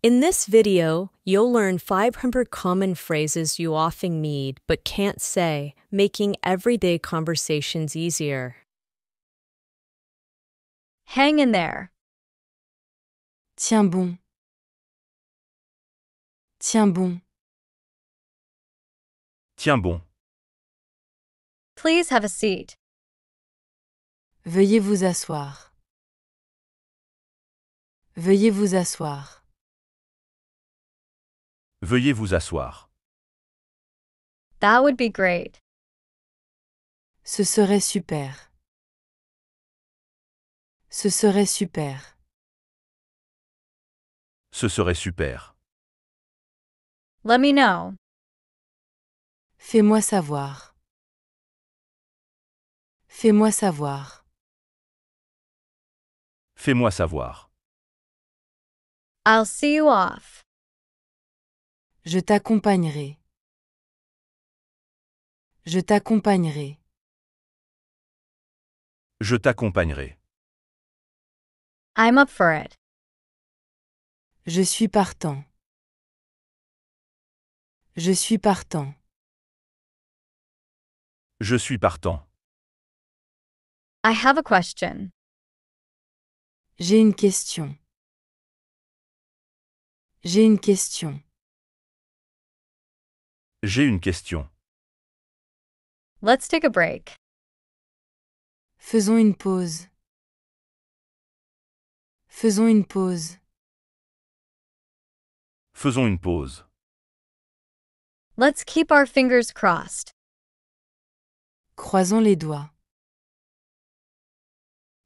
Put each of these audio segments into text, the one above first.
In this video, you'll learn 500 common phrases you often need but can't say, making everyday conversations easier. Hang in there. Tiens bon. Tiens bon. Tiens bon. Please have a seat. Veuillez vous asseoir. Veuillez vous asseoir. Veuillez vous asseoir. That would be great. Ce serait super. Ce serait super. Ce serait super. Let me know. Fais-moi savoir. Fais-moi savoir. Fais-moi savoir. I'll see you off. Je t'accompagnerai. Je t'accompagnerai. Je t'accompagnerai. I'm up for it. Je suis partant. Je suis partant. Je suis partant. I have a question. J'ai une question. J'ai une question. J'ai une question. Let's take a break. Faisons une pause. Faisons une pause. Faisons une pause. Let's keep our fingers crossed. Croisons les doigts.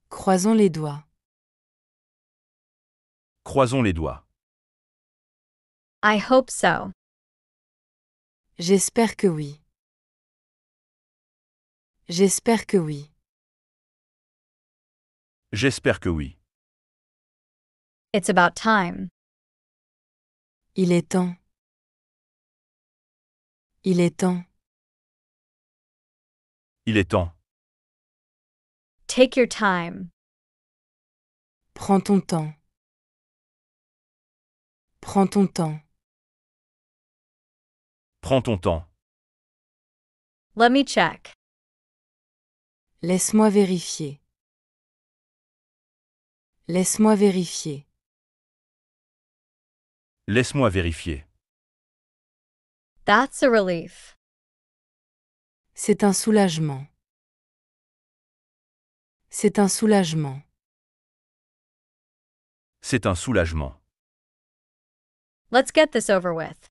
Croisons les doigts. Croisons les doigts. I hope so. J'espère que oui. J'espère que oui. J'espère que oui. It's about time. Il est temps. Il est temps. Il est temps. Take your time. Prends ton temps. Prends ton temps. Prends ton temps. Let me check. Laisse-moi vérifier. Laisse-moi vérifier. Laisse-moi vérifier. That's a relief. C'est un soulagement. C'est un soulagement. C'est un soulagement. Let's get this over with.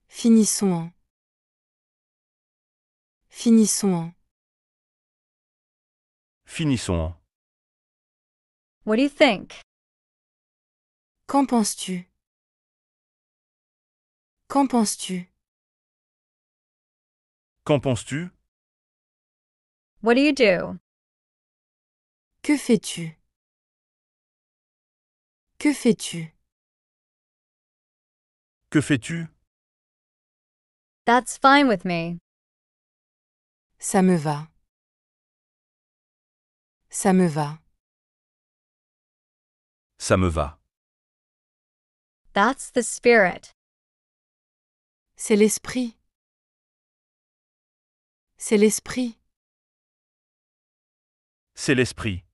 Finissons-en. Finissons-en. Finissons-en. What do you think? Qu'en penses-tu? Qu'en penses-tu? Qu'en penses-tu? What do you do? Que fais-tu? Que fais-tu? Que fais-tu? That's fine with me. Ça me va. Ça me va. Ça me va. That's the spirit. C'est l'esprit. C'est l'esprit. C'est l'esprit.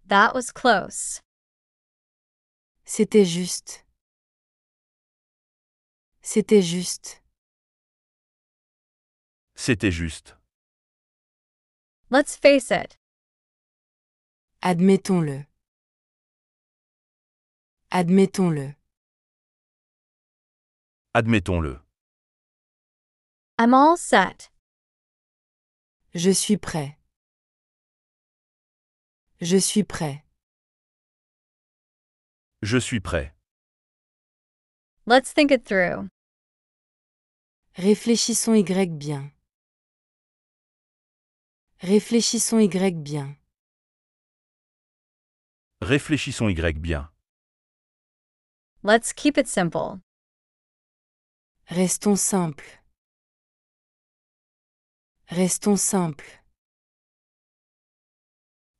That was close. C'était juste. C'était juste. C'était juste. Let's face it. Admettons-le. Admettons-le. Admettons-le. I'm all set. Je suis prêt. Je suis prêt. Je suis prêt. Let's think it through. Réfléchissons Y bien. Réfléchissons Y bien. Réfléchissons Y bien. Let's keep it simple. Restons simples. Restons simples.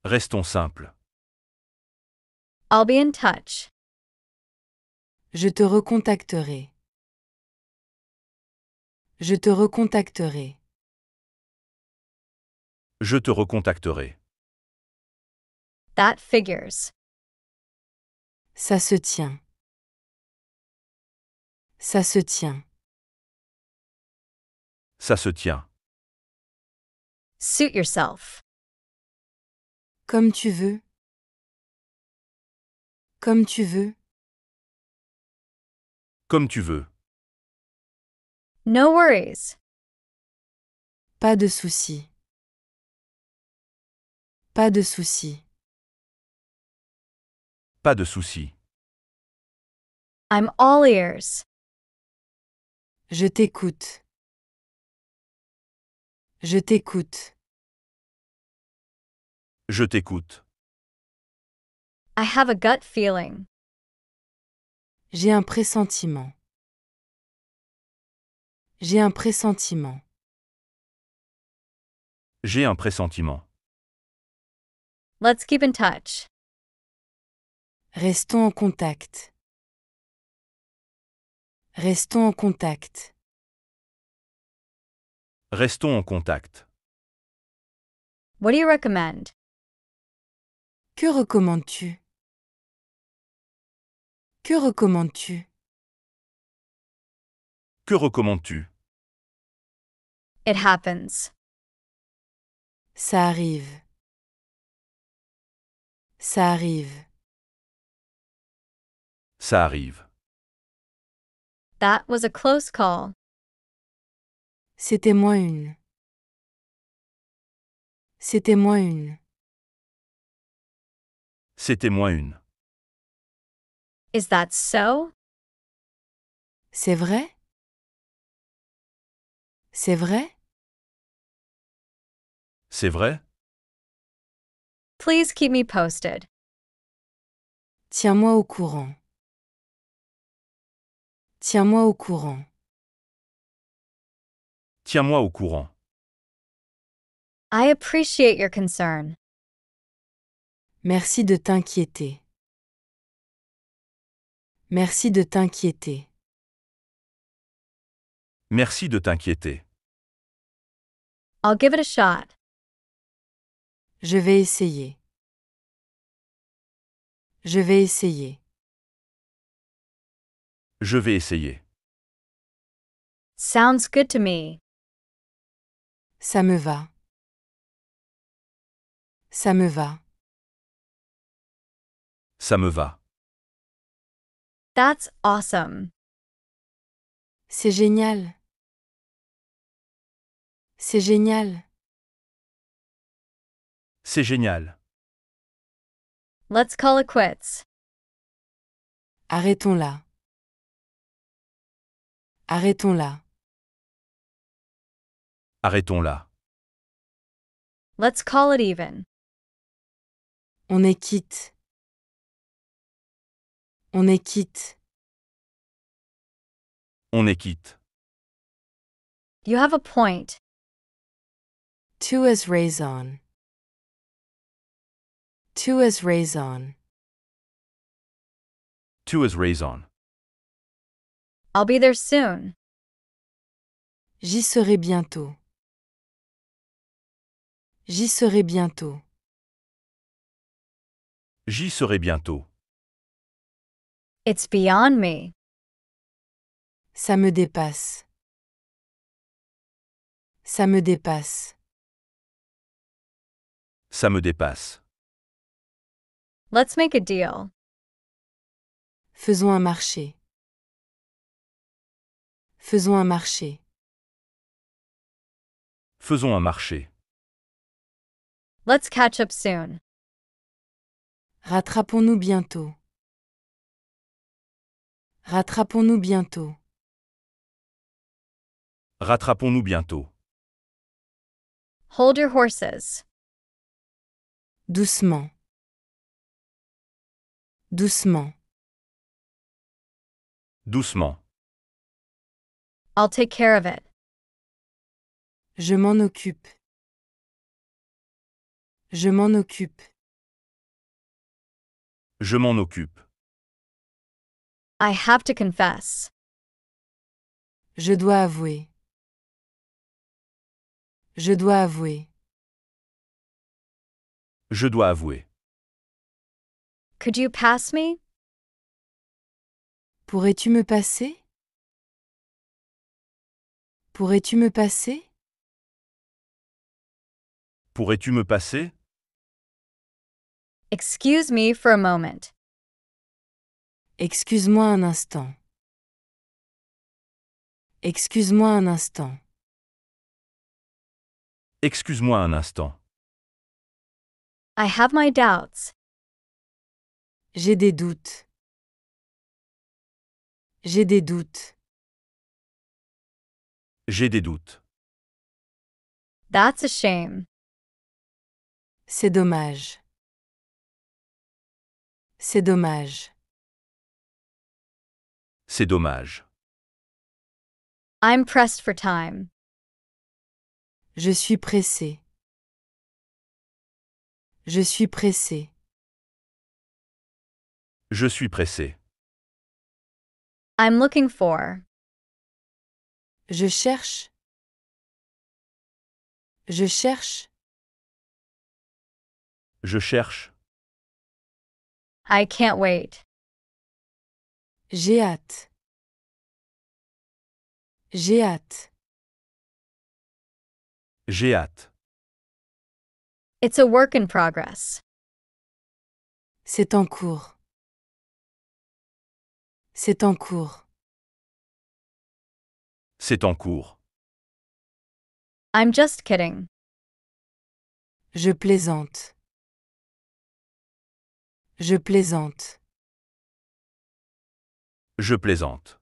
Restons simples. I'll be in touch. Je te recontacterai. Je te recontacterai. Je te recontacterai. That figures. Ça se tient. Ça se tient. Ça se tient. Suit yourself. Comme tu veux. Comme tu veux. Comme tu veux. No worries. Pas de souci. Pas de souci. Pas de souci. I'm all ears. Je t'écoute. Je t'écoute. Je t'écoute. I have a gut feeling. J'ai un pressentiment. J'ai un pressentiment. J'ai un pressentiment. Let's keep in touch. Restons en contact. Restons en contact. Restons en contact. What do you recommend? Que recommandes-tu? Que recommandes-tu? Que recommandes-tu? It happens. Ça arrive. Ça arrive. Ça arrive. That was a close call. C'était moi une. C'était moi une. C'était moi une. Is that so? C'est vrai? C'est vrai? C'est vrai? Please keep me posted. Tiens-moi au courant. Tiens-moi au courant. Tiens-moi au courant. I appreciate your concern. Merci de t'inquiéter. Merci de t'inquiéter. Merci de t'inquiéter. I'll give it a shot. Je vais essayer. Je vais essayer. Je vais essayer. Sounds good to me. Ça me va. Ça me va. Ça me va. That's awesome. C'est génial. C'est génial. C'est génial. Let's call it quits. Arrêtons là. Arrêtons là. Arrêtons là. Let's call it even. On est quitte. On est quitte. On est quitte. You have a point. Two has raison. Two has raison. Tu as raison. I'll be there soon. J'y serai bientôt. J'y serai bientôt. J'y serai bientôt. It's beyond me. Ça me dépasse. Ça me dépasse. Ça me dépasse. Let's make a deal. Faisons un marché. Faisons un marché. Faisons un marché. Let's catch up soon. Rattrapons-nous bientôt. Rattrapons-nous bientôt. Rattrapons-nous bientôt. Hold your horses. Doucement. Doucement. Doucement. I'll take care of it. Je m'en occupe. Je m'en occupe. Je m'en occupe. I have to confess. Je dois avouer. Je dois avouer. Je dois avouer. Could you pass me? Pourrais-tu me passer? Pourrais-tu me passer? Pourrais-tu me passer? Excuse me for a moment. Excuse-moi un instant. Excuse-moi un instant. Excuse-moi un instant. I have my doubts. J'ai des doutes. J'ai des doutes. J'ai des doutes. That's a shame. C'est dommage. C'est dommage. C'est dommage. I'm pressed for time. Je suis pressé. Je suis pressé. Je suis pressé. I'm looking for. Je cherche. Je cherche. Je cherche. I can't wait. J'ai hâte. J'ai hâte. J'ai hâte. It's a work in progress. C'est en cours. C'est en cours. C'est en cours. I'm just kidding. Je plaisante. Je plaisante. Je plaisante.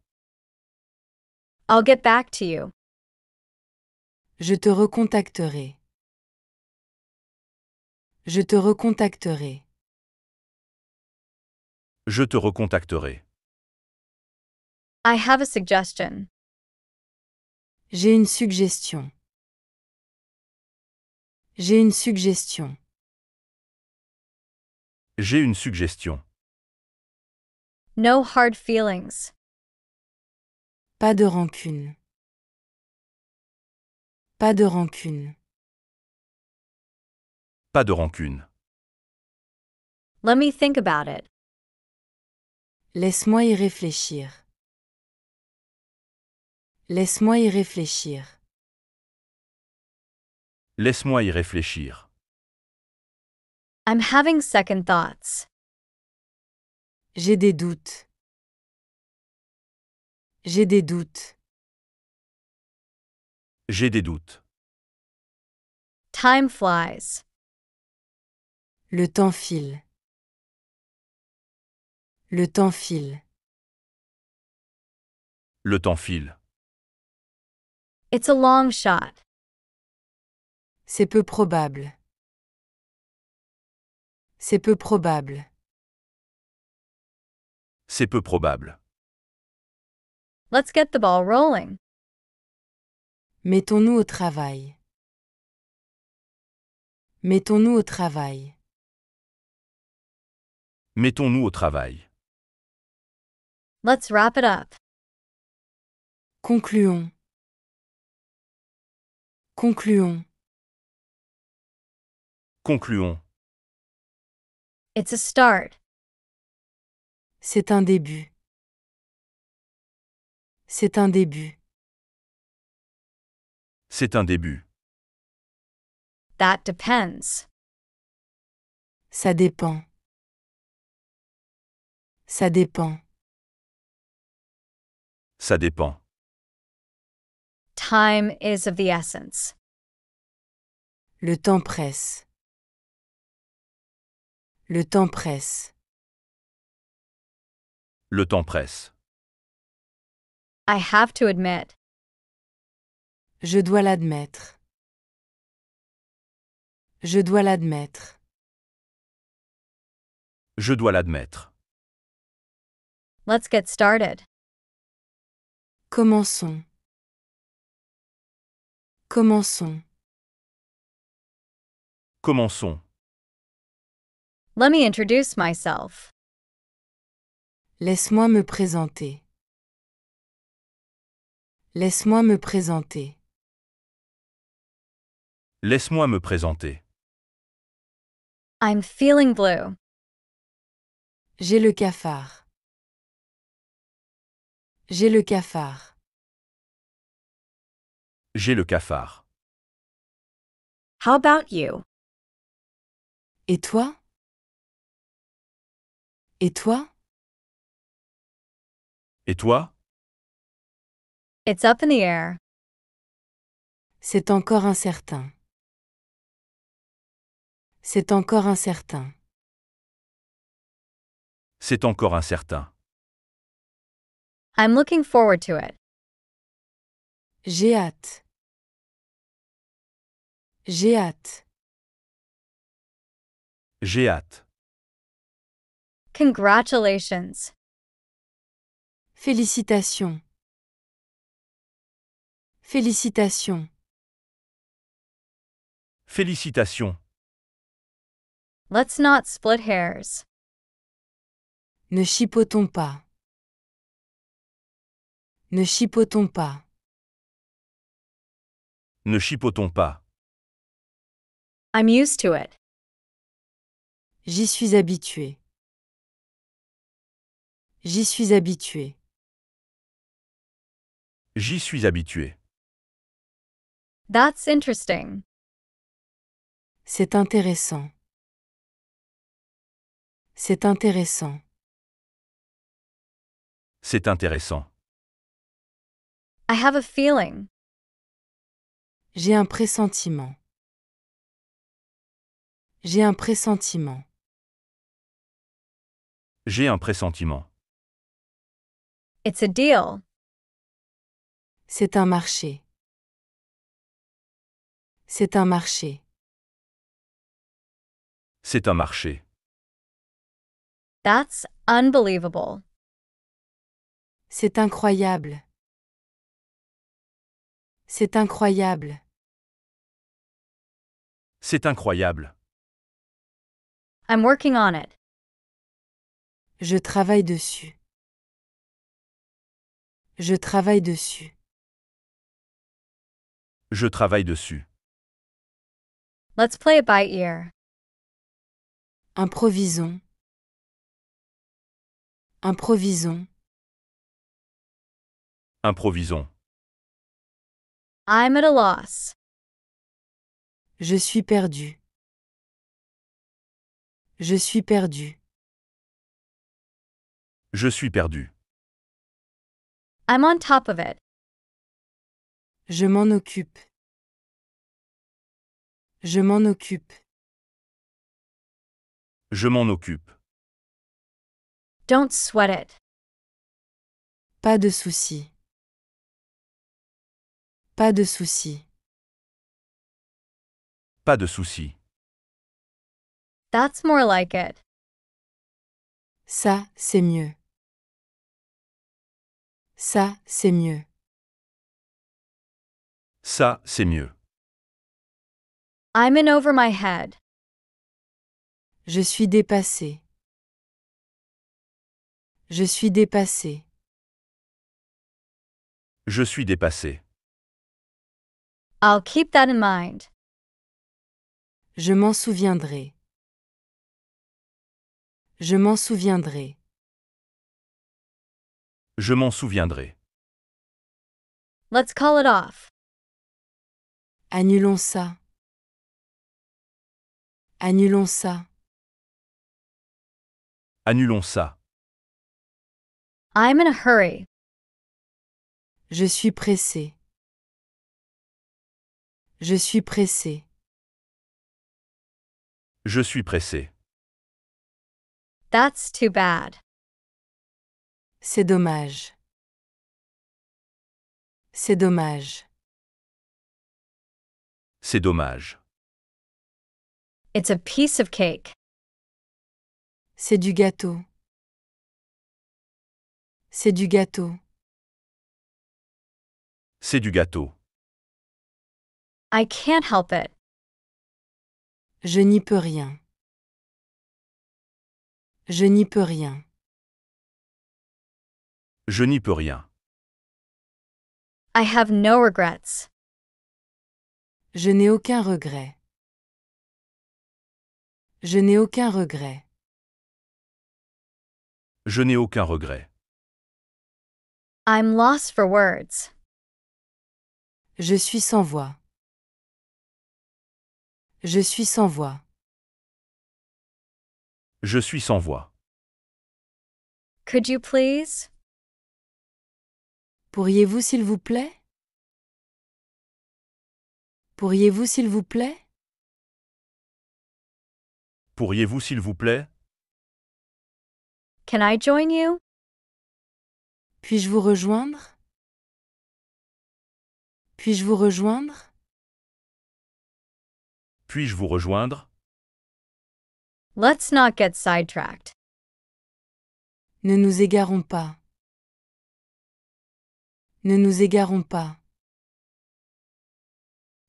I'll get back to you. Je te recontacterai. Je te recontacterai. Je te recontacterai. I have a suggestion. J'ai une suggestion. J'ai une suggestion. J'ai une suggestion. No hard feelings. Pas de rancune. Pas de rancune. Pas de rancune. Let me think about it. Laisse-moi y réfléchir. Laisse-moi y réfléchir. Laisse-moi y réfléchir. I'm having second thoughts. J'ai des doutes. J'ai des doutes. J'ai des doutes. Time flies. Le temps file. Le temps file. Le temps file. It's a long shot. C'est peu probable. C'est peu probable. C'est peu probable. Let's get the ball rolling. Mettons-nous au travail. Mettons-nous au travail. Mettons-nous au travail. Let's wrap it up. Concluons. Concluons. Concluons. It's a start. C'est un début. C'est un début. C'est un début. That depends. Ça dépend. Ça dépend. Ça dépend. Time is of the essence. Le temps presse. Le temps presse. Le temps presse. I have to admit. Je dois l'admettre. Je dois l'admettre. Je dois l'admettre. Let's get started. Commençons. Commençons. Commençons. Let me introduce myself. Laisse-moi me présenter. Laisse-moi me présenter. Laisse-moi me présenter. I'm feeling blue. J'ai le cafard. J'ai le cafard. J'ai le cafard. How about you? Et toi? Et toi? Et toi? It's up in the air. C'est encore incertain. C'est encore incertain. C'est encore incertain. I'm looking forward to it. J'ai hâte. J'ai hâte. J'ai hâte. Congratulations. Félicitations. Félicitations. Félicitations. Let's not split hairs. Ne chipotons pas. Ne chipotons pas. Ne chipotons pas. I'm used to it. J'y suis habitué. J'y suis habitué. J'y suis habitué. That's interesting. C'est intéressant. C'est intéressant. C'est intéressant. I have a feeling. J'ai un pressentiment. J'ai un pressentiment. J'ai un pressentiment. It's a deal. C'est un marché. C'est un marché. C'est un marché. That's unbelievable. C'est incroyable. C'est incroyable. C'est incroyable. I'm working on it. Je travaille dessus. Je travaille dessus. Je travaille dessus. Let's play it by ear. Improvisons. Improvisons. Improvisons. I'm at a loss. Je suis perdu. Je suis perdu. Je suis perdu. I'm on top of it. Je m'en occupe. Je m'en occupe. Je m'en occupe. Don't sweat it. Pas de souci. Pas de souci. Pas de souci. That's more like it. Ça, c'est mieux. Ça, c'est mieux. Ça, c'est mieux. I'm in over my head. Je suis dépassé. Je suis dépassé. Je suis dépassé. I'll keep that in mind. Je m'en souviendrai. Je m'en souviendrai. Je m'en souviendrai. Let's call it off. Annulons ça. Annulons ça. Annulons ça. I'm in a hurry. Je suis pressé. Je suis pressé. Je suis pressé. That's too bad. C'est dommage. C'est dommage. C'est dommage. It's a piece of cake. C'est du gâteau. C'est du gâteau. C'est du gâteau. I can't help it. Je n'y peux rien. Je n'y peux rien. Je n'y peux rien. I have no regrets. Je n'ai aucun regret. Je n'ai aucun regret. Je n'ai aucun regret. I'm lost for words. Je suis sans voix. Je suis sans voix. Je suis sans voix. Could you please? Pourriez-vous s'il vous plaît? Pourriez-vous s'il vous plaît? Pourriez-vous s'il vous plaît? Can I join you? Puis-je vous rejoindre? Puis-je vous rejoindre? Puis-je vous rejoindre? Let's not get sidetracked. Ne nous égarons pas. Ne nous égarons pas.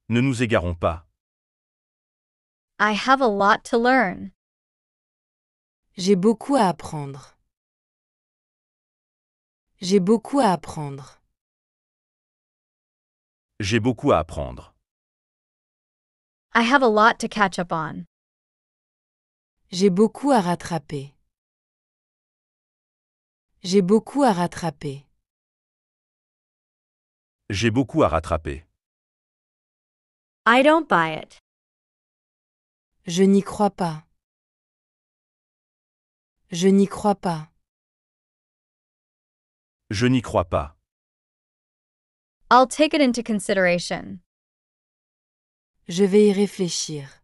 Ne nous égarons pas. I have a lot to learn. J'ai beaucoup à apprendre. J'ai beaucoup à apprendre. J'ai beaucoup à apprendre. I have a lot to catch up on. J'ai beaucoup à rattraper. J'ai beaucoup à rattraper. J'ai beaucoup à rattraper. I don't buy it. Je n'y crois pas. Je n'y crois pas. Je n'y crois pas. I'll take it into consideration. Je vais y réfléchir.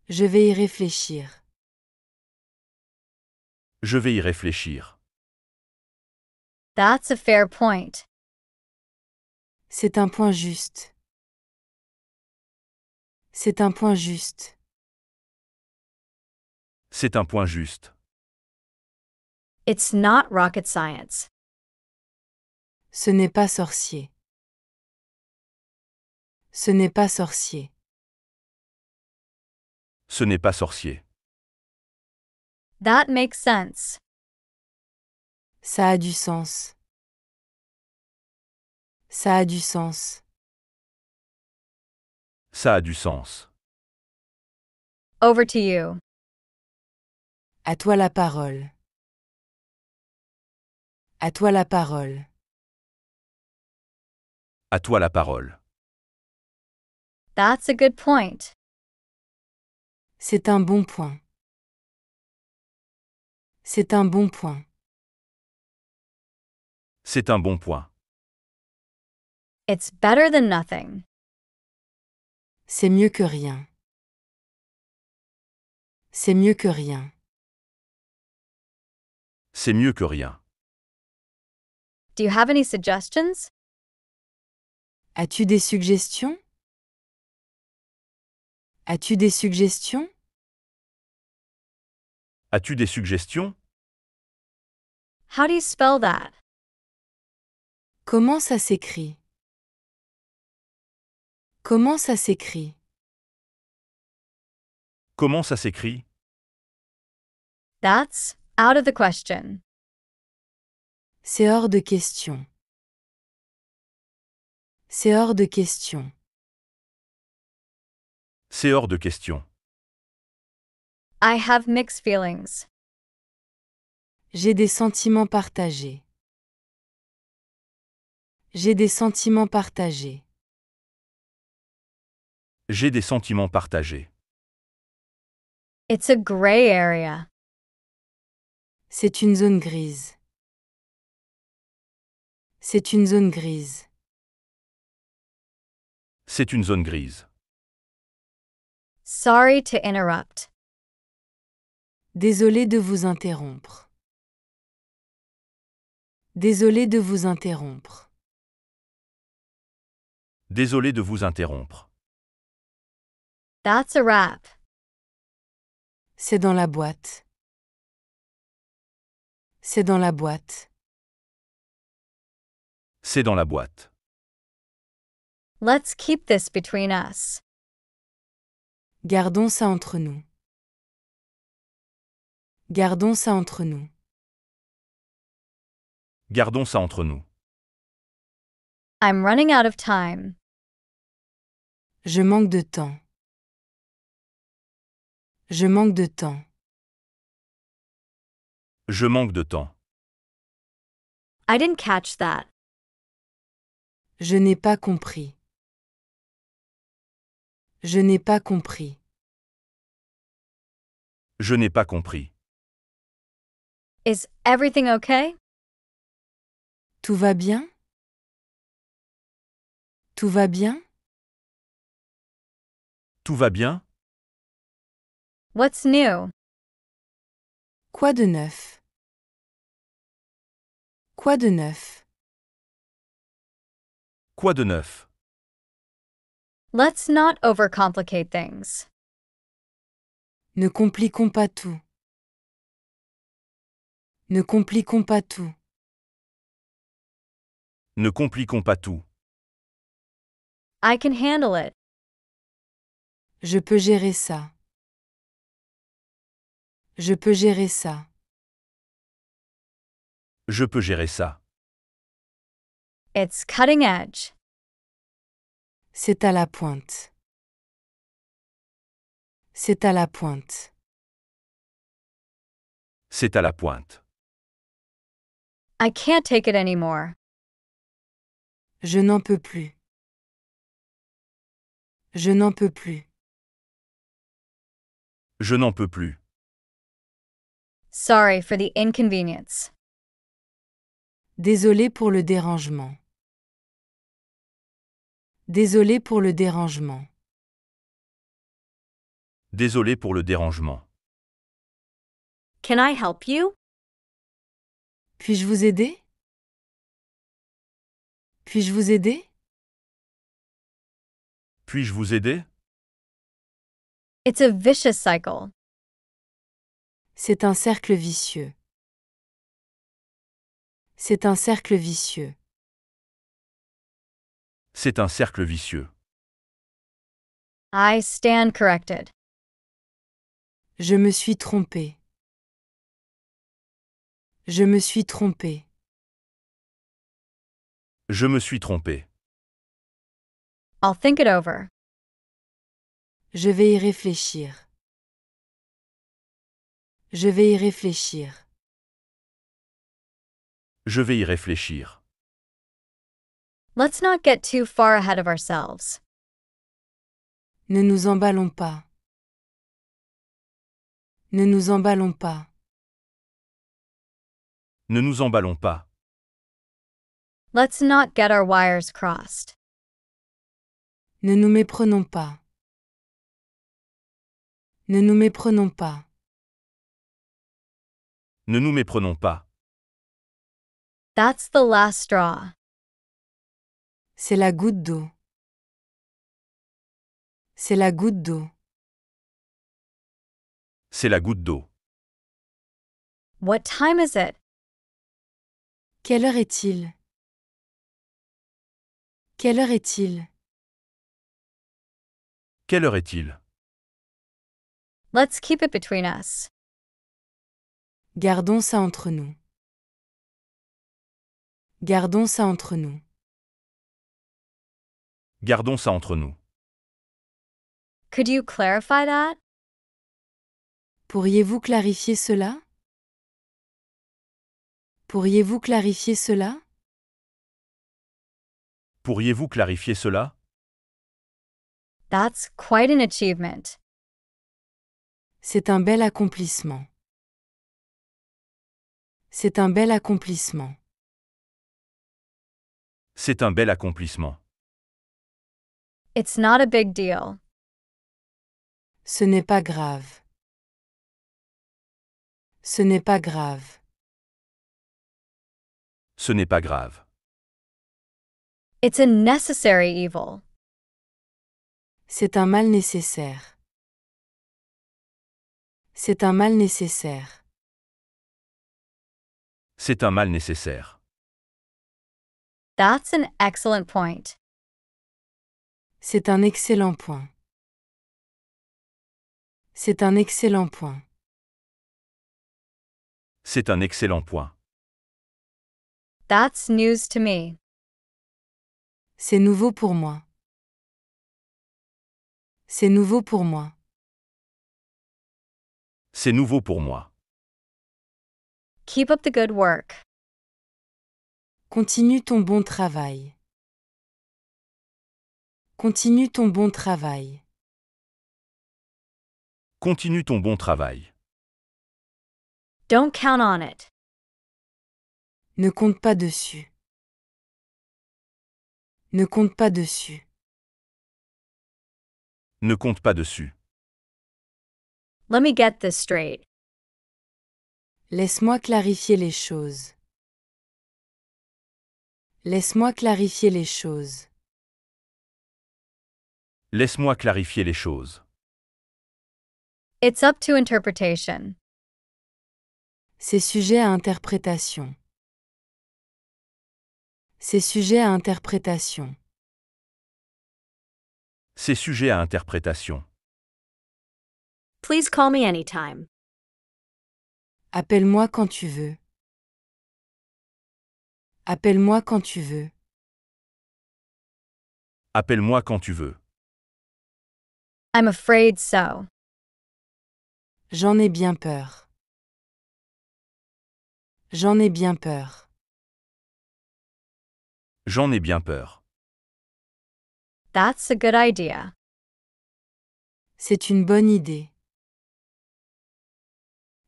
Je vais y réfléchir. Je vais y réfléchir. That's a fair point. C'est un point juste. C'est un point juste. C'est un point juste. It's not rocket science. Ce n'est pas sorcier. Ce n'est pas sorcier. Ce n'est pas sorcier. That makes sense. Ça a du sens. Ça a du sens. Ça a du sens. Over to you. À toi la parole. À toi la parole. À toi la parole. That's a good point. C'est un bon point. C'est un bon point. C'est un bon point. It's better than nothing. C'est mieux que rien. C'est mieux que rien. C'est mieux que rien. Do you have any suggestions? As-tu des suggestions? As-tu des suggestions? As-tu des suggestions? How do you spell that? Comment ça s'écrit? Comment ça s'écrit? Comment ça s'écrit? That's out of the question. C'est hors de question. C'est hors de question. C'est hors de question. I have mixed feelings. J'ai des sentiments partagés. J'ai des sentiments partagés. J'ai des sentiments partagés. It's a gray area. C'est une zone grise. C'est une zone grise. C'est une zone grise. Sorry to interrupt. Désolé de vous interrompre. Désolé de vous interrompre. Désolé de vous interrompre. That's a wrap. C'est dans la boîte. C'est dans la boîte. C'est dans la boîte. Let's keep this between us. Gardons ça entre nous. Gardons ça entre nous. Gardons ça entre nous. I'm running out of time. Je manque de temps. Je manque de temps. Je manque de temps. I didn't catch that. Je n'ai pas compris. Je n'ai pas compris. Je n'ai pas compris. Is everything okay? Tout va bien? Tout va bien? Tout va bien? What's new? Quoi de neuf? Quoi de neuf? Quoi de neuf? Let's not overcomplicate things. Ne compliquons pas tout. Ne compliquons pas tout. Ne compliquons pas tout. I can handle it. Je peux gérer ça. Je peux gérer ça. Je peux gérer ça. It's cutting edge. C'est à la pointe. C'est à la pointe. C'est à la pointe. I can't take it anymore. Je n'en peux plus. Je n'en peux plus. Je n'en peux plus. Sorry for the inconvenience. Désolé pour le dérangement. Désolé pour le dérangement. Désolé pour le dérangement. Can I help you? Puis-je vous aider? Puis-je vous aider? Puis-je vous aider? It's a vicious cycle. C'est un cercle vicieux. C'est un cercle vicieux. C'est un cercle vicieux. I stand corrected. Je me suis trompé. Je me suis trompé. Je me suis trompé. I'll think it over. Je vais y réfléchir. Je vais y réfléchir. Je vais y réfléchir. Let's not get too far ahead of ourselves. Ne nous emballons pas. Ne nous emballons pas. Ne nous emballons pas. Let's not get our wires crossed. Ne nous méprenons pas. Ne nous méprenons pas. Ne nous méprenons pas. That's the last straw. C'est la goutte d'eau. C'est la goutte d'eau. C'est la goutte d'eau. What time is it? Quelle heure est-il? Quelle heure est-il? Quelle heure est-il? Let's keep it between us. Gardons ça entre nous. Gardons ça entre nous. Gardons ça entre nous. Could you clarify that? Pourriez-vous clarifier cela? Pourriez-vous clarifier cela? Pourriez-vous clarifier cela? That's quite an achievement. C'est un bel accomplissement. C'est un bel accomplissement. C'est un bel accomplissement. It's not a big deal. Ce n'est pas grave. Ce n'est pas grave. Ce n'est pas grave. It's a necessary evil. C'est un mal nécessaire. C'est un mal nécessaire. C'est un mal nécessaire. That's an excellent point. C'est un excellent point. C'est un excellent point. C'est un excellent point. That's news to me. C'est nouveau pour moi. C'est nouveau pour moi. C'est nouveau pour moi. Keep up the good work. Continue ton bon travail. Continue ton bon travail. Continue ton bon travail. Don't count on it. Ne compte pas dessus. Ne compte pas dessus. Ne compte pas dessus. Let me get this straight. Laisse-moi clarifier les choses. Laisse-moi clarifier les choses. Laisse-moi clarifier les choses. It's up to interpretation. C'est sujet à interprétation. C'est sujet à interprétation. C'est sujet à interprétation. Please call me anytime. Appelle-moi quand tu veux. Appelle-moi quand tu veux. Appelle-moi quand tu veux. I'm afraid so. J'en ai bien peur. J'en ai bien peur. J'en ai bien peur. That's a good idea. C'est une bonne idée.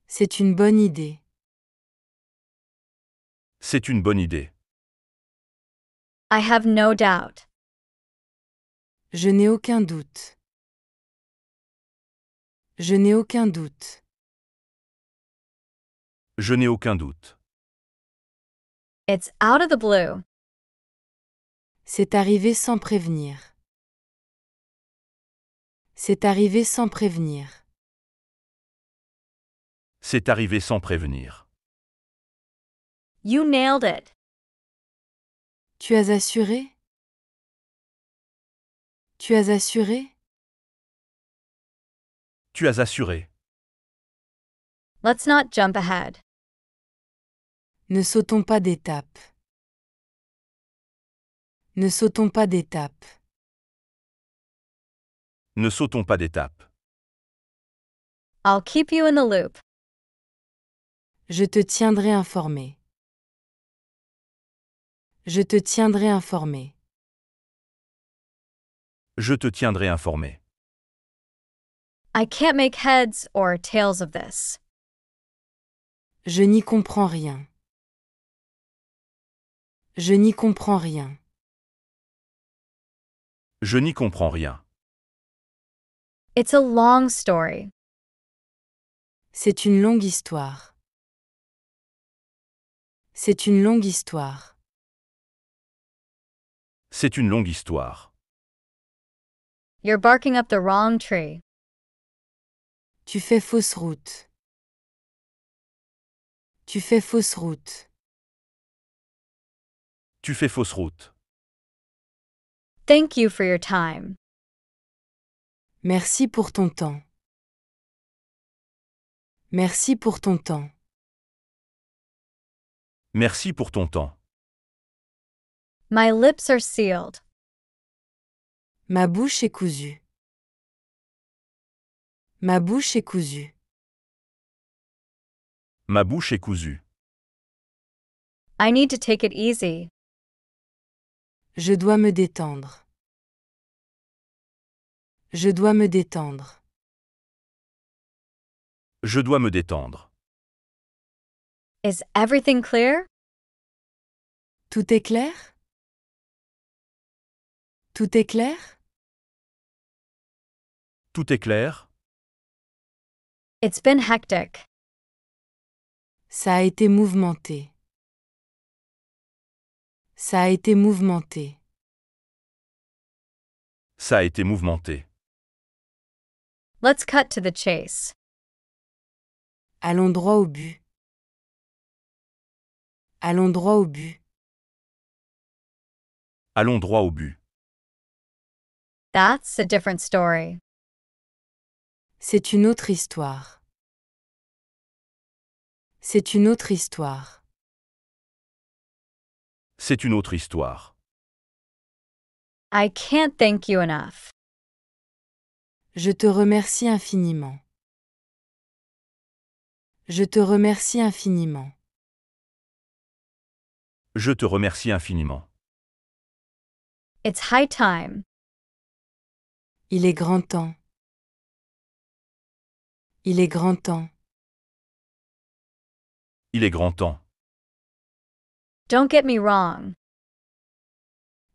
C'est une bonne idée. C'est une bonne idée. I have no doubt. Je n'ai aucun doute. Je n'ai aucun doute. Je n'ai aucun doute. It's out of the blue. C'est arrivé sans prévenir. C'est arrivé sans prévenir. C'est arrivé sans prévenir. You nailed it. Tu as assuré? Tu as assuré? Tu as assuré. Let's not jump ahead. Ne sautons pas d'étape. Ne sautons pas d'étape. Ne sautons pas d'étape. I'll keep you in the loop. Je te tiendrai informé. Je te tiendrai informé. Je te tiendrai informé. I can't make heads or tails of this. Je n'y comprends rien. Je n'y comprends rien. Je n'y comprends rien. It's a long story. C'est une longue histoire. C'est une longue histoire. C'est une longue histoire. You're barking up the wrong tree. Tu fais fausse route. Tu fais fausse route. Tu fais fausse route. Thank you for your time. Merci pour ton temps. Merci pour ton temps. Merci pour ton temps. My lips are sealed. Ma bouche est cousue. Ma bouche est cousue. Ma bouche est cousue. I need to take it easy. Je dois me détendre. Je dois me détendre. Je dois me détendre. Is everything clear? Tout est clair? Tout est clair? Tout est clair? It's been hectic. Ça a été mouvementé. Ça a été mouvementé. Ça a été mouvementé. Let's cut to the chase. Allons droit au but. Allons droit au but. Allons droit au but. That's a different story. C'est une autre histoire. C'est une autre histoire. C'est une autre histoire. I can't thank you enough. Je te remercie infiniment. Je te remercie infiniment. Je te remercie infiniment. It's high time. Il est grand temps. Il est grand temps. Il est grand temps. Don't get me wrong.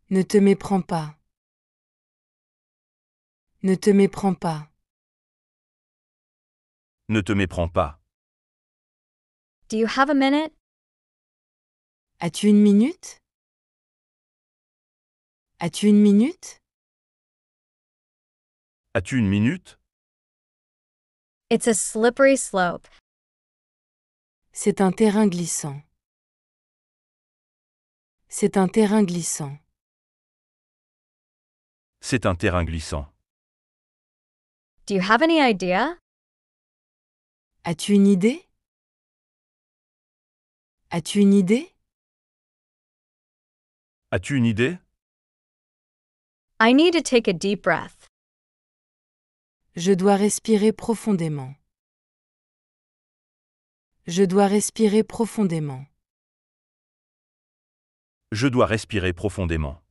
Ne te méprends pas. Ne te méprends pas. Ne te méprends pas. Do you have a minute? As-tu une minute? As-tu une minute? As-tu une minute? It's a slippery slope. C'est un terrain glissant. C'est un terrain glissant. C'est un terrain glissant. Do you have any idea? As-tu une idée? As-tu une idée? As-tu une idée? I need to take a deep breath. Je dois respirer profondément. Je dois respirer profondément. Je dois respirer profondément.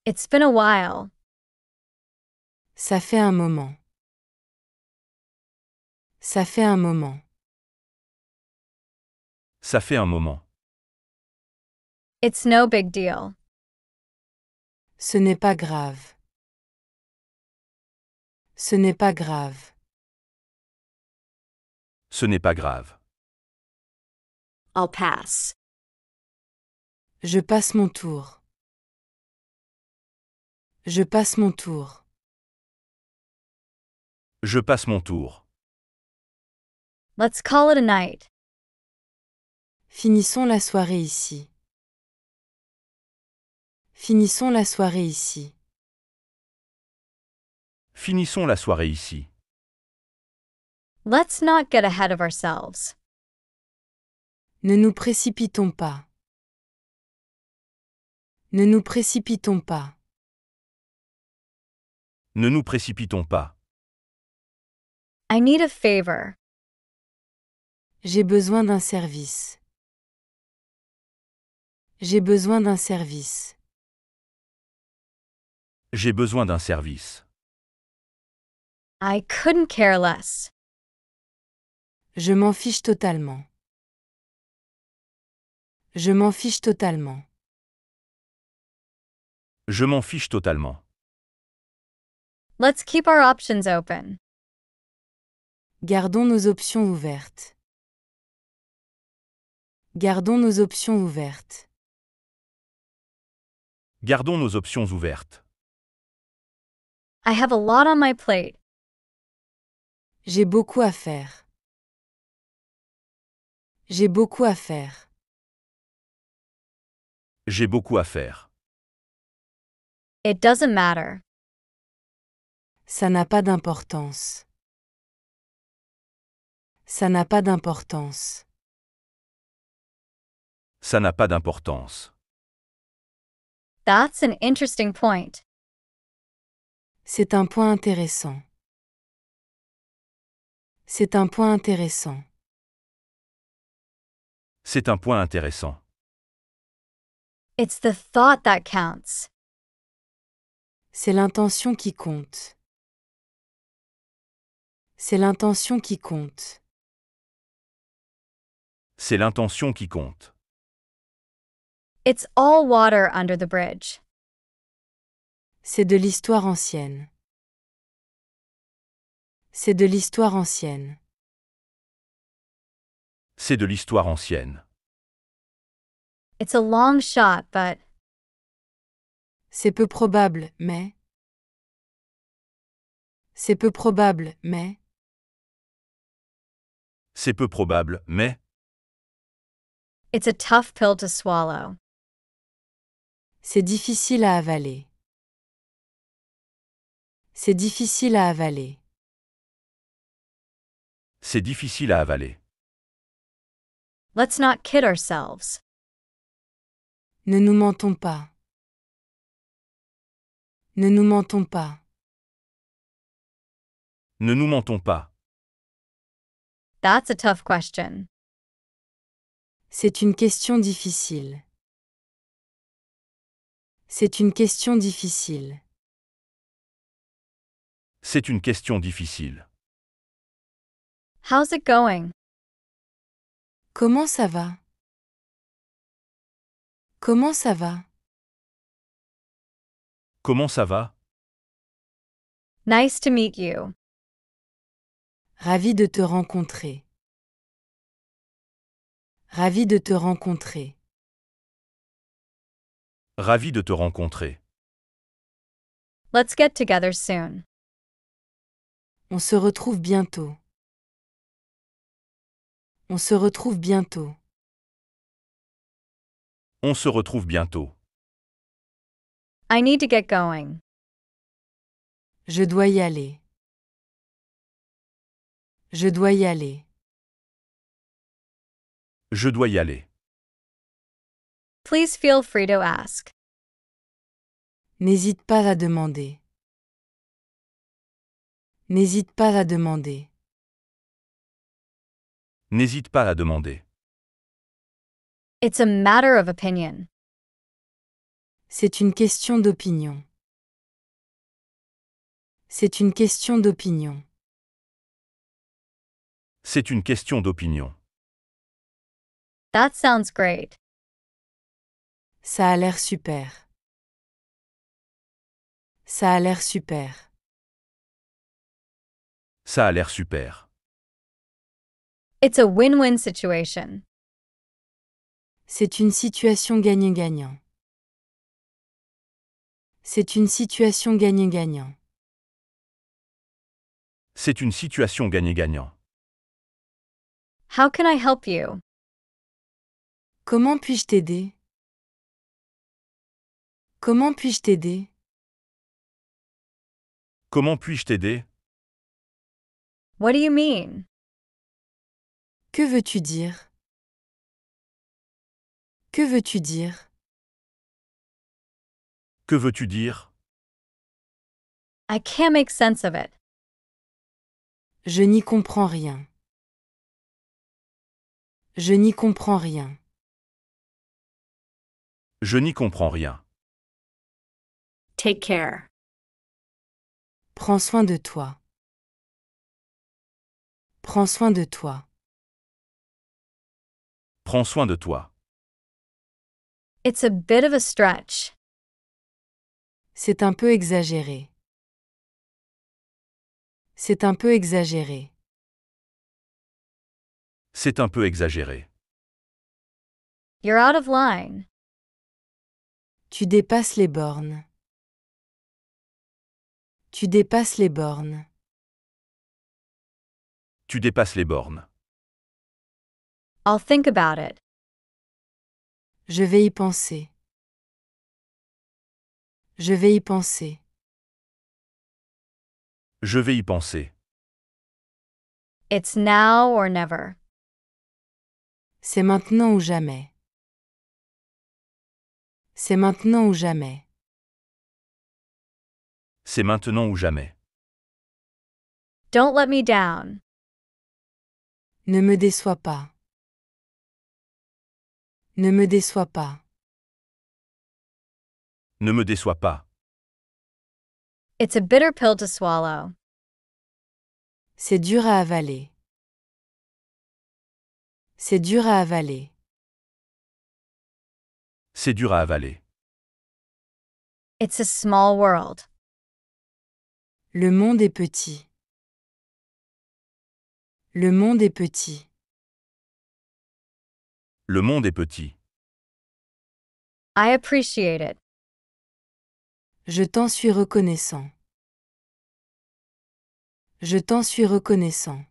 It's been a while. Ça fait un moment. Ça fait un moment. Ça fait un moment. It's no big deal. Ce n'est pas grave. Ce n'est pas grave. Ce n'est pas grave. I'll pass. Je passe mon tour. Je passe mon tour. Je passe mon tour. Let's call it a night. Finissons la soirée ici. Finissons la soirée ici. Finissons la soirée ici. Let's not get ahead of ourselves. Ne nous précipitons pas. Ne nous précipitons pas. Ne nous précipitons pas. I need a favor. J'ai besoin d'un service. J'ai besoin d'un service. J'ai besoin d'un service. I couldn't care less. Je m'en fiche totalement. Je m'en fiche totalement. Je m'en fiche totalement. Let's keep our options open. Gardons nos options ouvertes. Gardons nos options ouvertes. Gardons nos options ouvertes. I have a lot on my plate. J'ai beaucoup à faire. J'ai beaucoup à faire. J'ai beaucoup à faire. It doesn't matter. Ça n'a pas d'importance. Ça n'a pas d'importance. Ça n'a pas d'importance. That's an interesting point. C'est un point intéressant. C'est un point intéressant. C'est un point intéressant. It's the thought that counts. C'est l'intention qui compte. C'est l'intention qui compte. C'est l'intention qui compte. It's all water under the bridge. C'est de l'histoire ancienne. C'est de l'histoire ancienne. C'est de l'histoire ancienne. It's a long shot, but C'est peu probable, mais... C'est peu probable, mais... C'est peu probable, mais it's a tough pill to swallow. C'est difficile à avaler. C'est difficile à avaler. c'est difficile à avaler. Let's not kid ourselves. Ne nous mentons pas. Ne nous mentons pas. Ne nous mentons pas. That's a tough question. C'est une question difficile. C'est une question difficile. C'est une question difficile. How's it going? Comment ça va? Comment ça va? Comment ça va? Nice to meet you. Ravi de te rencontrer. Ravi de te rencontrer. Ravi de te rencontrer. Let's get together soon. On se retrouve bientôt. On se retrouve bientôt. On se retrouve bientôt. I need to get going. Je dois y aller. Je dois y aller. Je dois y aller. Please feel free to ask. N'hésite pas à demander. N'hésite pas à demander. N'hésite pas à demander. It's a matter of opinion. C'est une question d'opinion. C'est une question d'opinion. C'est une question d'opinion. That sounds great. Ça a l'air super. Ça a l'air super. Ça a l'air super. It's a win-win situation. C'est une situation gagnant-gagnant. C'est une situation gagnant-gagnant. C'est une situation gagnant-gagnant. How can I help you? Comment puis-je t'aider? Comment puis-je t'aider? Comment puis-je t'aider? What do you mean? Que veux-tu dire? Que veux-tu dire? Que veux-tu dire? I can't make sense of it. Je n'y comprends rien. Je n'y comprends rien. Je n'y comprends rien. Take care. Prends soin de toi. Prends soin de toi. Prends soin de toi. It's a bit of a stretch. C'est un peu exagéré. C'est un peu exagéré. C'est un peu exagéré. You're out of line. Tu dépasses les bornes. Tu dépasses les bornes. Tu dépasses les bornes. I'll think about it. Je vais y penser. Je vais y penser. Je vais y penser. It's now or never. C'est maintenant ou jamais. C'est maintenant ou jamais. C'est maintenant ou jamais. Don't let me down. Ne me déçois pas. Ne me déçois pas. Ne me déçois pas. It's a bitter pill to swallow. C'est dur à avaler. C'est dur à avaler. C'est dur à avaler. It's a small world. Le monde est petit. Le monde est petit. Le monde est petit. I appreciate it. Je t'en suis reconnaissant. Je t'en suis reconnaissant.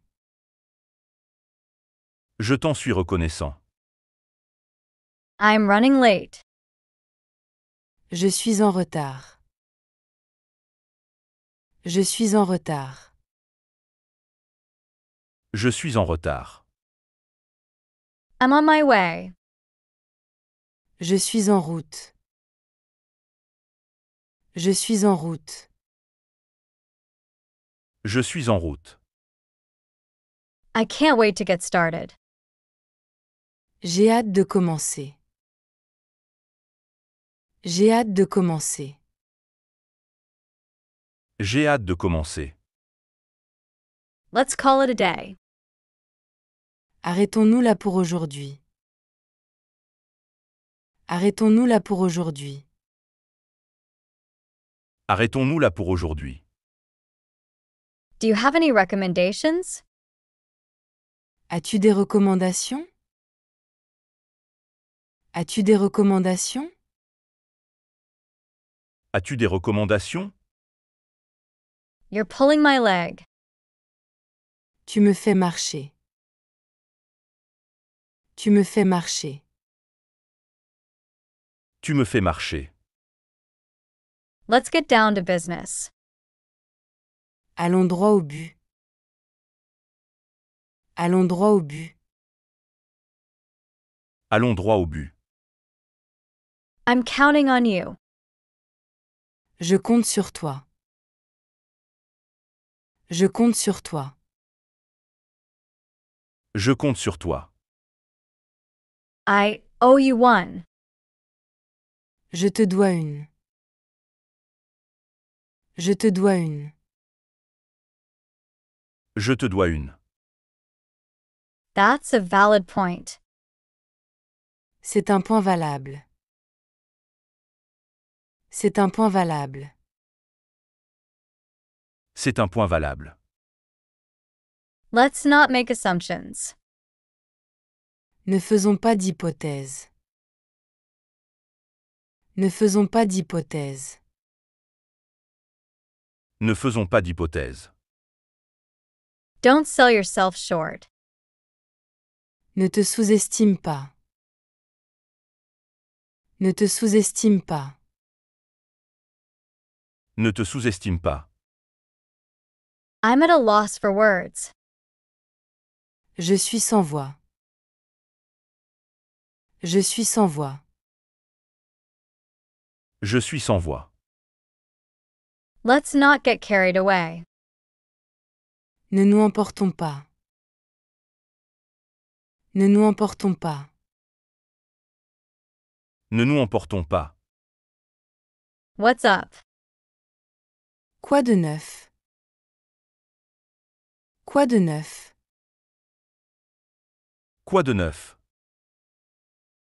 Je t'en suis reconnaissant. I'm running late. Je suis en retard. Je suis en retard. Je suis en retard. I'm on my way. Je suis en route. Je suis en route. Je suis en route. I can't wait to get started. J'ai hâte de commencer. J'ai hâte de commencer. J'ai hâte de commencer. Let's call it a day. Arrêtons-nous là pour aujourd'hui. Arrêtons-nous là pour aujourd'hui. Arrêtons-nous là pour aujourd'hui. Do you have any recommendations? As-tu des recommandations? As-tu des recommandations? As-tu des recommandations? You're pulling my leg. Tu me fais marcher. Tu me fais marcher. Tu me fais marcher. Let's get down to business. Allons droit au but. Allons droit au but. Allons droit au but. I'm counting on you. Je compte sur toi. Je compte sur toi. Je compte sur toi. I owe you one. Je te dois une. Je te dois une. Je te dois une. That's a valid point. C'est un point valable. C'est un point valable. C'est un point valable. Let's not make assumptions. Ne faisons pas d'hypothèses. Ne faisons pas d'hypothèses. Ne faisons pas d'hypothèses. Don't sell yourself short. Ne te sous-estime pas. Ne te sous-estime pas. Ne te sous-estime pas. I'm at a loss for words. Je suis sans voix. Je suis sans voix. Je suis sans voix. Let's not get carried away. Ne nous emportons pas. Ne nous emportons pas. Ne nous emportons pas. What's up? Quoi de neuf? Quoi de neuf? Quoi de neuf?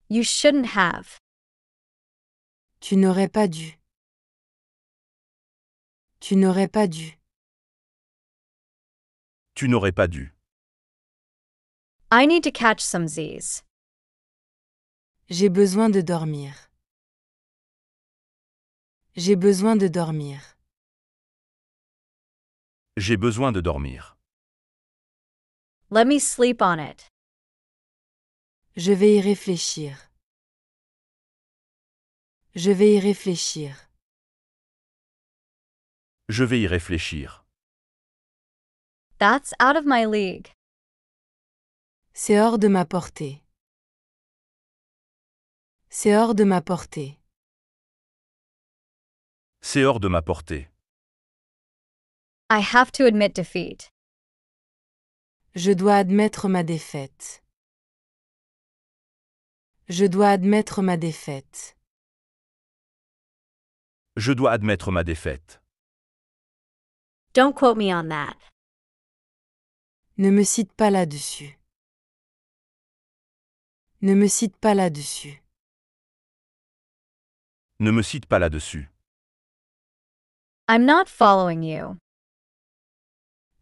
You shouldn't have. Tu n'aurais pas dû. Tu n'aurais pas dû. Tu n'aurais pas dû. I need to catch some Z's. J'ai besoin de dormir. J'ai besoin de dormir. J'ai besoin de dormir. Let me sleep on it. Je vais y réfléchir. Je vais y réfléchir. Je vais y réfléchir. That's out of my league. C'est hors de ma portée. C'est hors de ma portée. C'est hors de ma portée. I have to admit defeat. Je dois admettre ma défaite. Je dois admettre ma défaite. Je dois admettre ma défaite. Don't quote me on that. Ne me cite pas là-dessus. Ne me cite pas là-dessus. Ne me cite pas là-dessus. I'm not following you.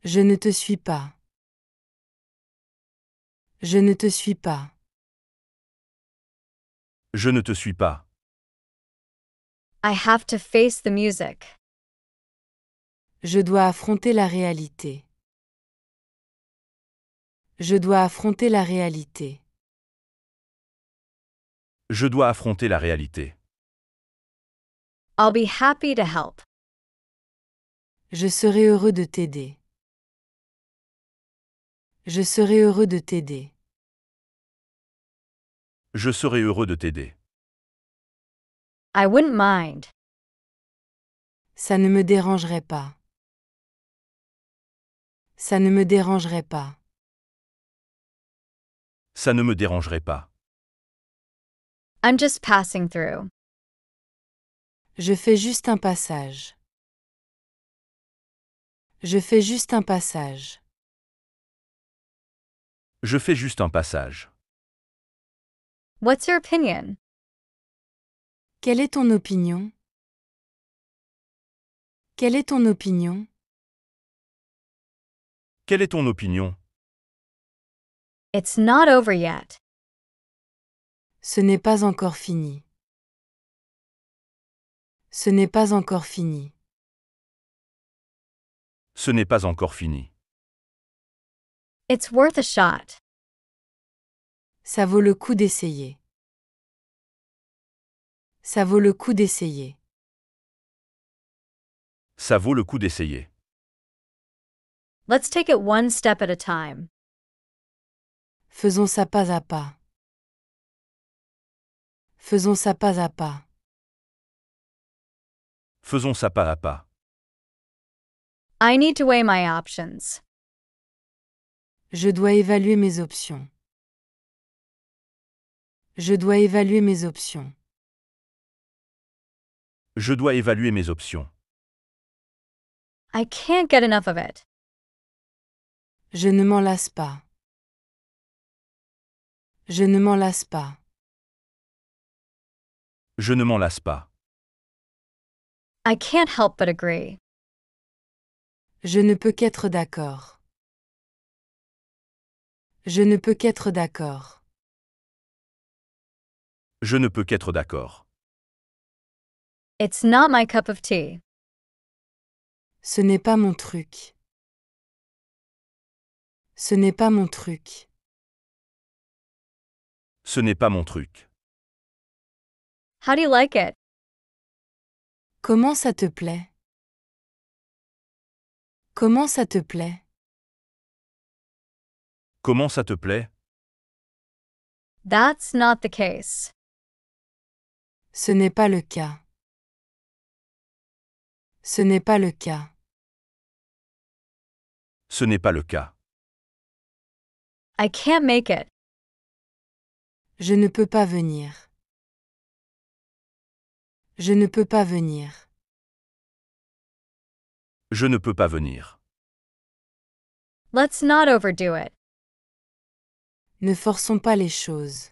Je ne te suis pas. Je ne te suis pas. Je ne te suis pas. I have to face the music. Je dois affronter la réalité. Je dois affronter la réalité. Je dois affronter la réalité. I'll be happy to help. Je serai heureux de t'aider. Je serai heureux de t'aider. Je serai heureux de t'aider. I wouldn't mind. Ça ne me dérangerait pas. Ça ne me dérangerait pas. Ça ne me dérangerait pas. I'm just passing through. Je fais juste un passage. Je fais juste un passage. Je fais juste un passage. What's your opinion? Quelle est ton opinion? Quelle est ton opinion? Quelle est ton opinion? It's not over yet. Ce n'est pas encore fini. Ce n'est pas encore fini. Ce n'est pas encore fini. It's worth a shot. Ça vaut le coup d'essayer. Ça vaut le coup d'essayer. Ça vaut le coup d'essayer. Let's take it one step at a time. Faisons ça pas à pas. Faisons ça pas à pas. Faisons ça pas à pas. I need to weigh my options. Je dois évaluer mes options. Je dois évaluer mes options. Je dois évaluer mes options. I can't get enough of it. Je ne m'en lasse pas. Je ne m'en lasse pas. Je ne m'en lasse pas. I can't help but agree. Je ne peux qu'être d'accord. Je ne peux qu'être d'accord. Je ne peux qu'être d'accord. It's not my cup of tea. Ce n'est pas mon truc. Ce n'est pas mon truc. Ce n'est pas mon truc. How do you like it? Comment ça te plaît? Comment ça te plaît? Comment ça te plaît? That's not the case. Ce n'est pas le cas. Ce n'est pas le cas. Ce n'est pas le cas. I can't make it. Je ne peux pas venir. Je ne peux pas venir. Je ne peux pas venir. Let's not overdo it. Ne forçons pas les choses.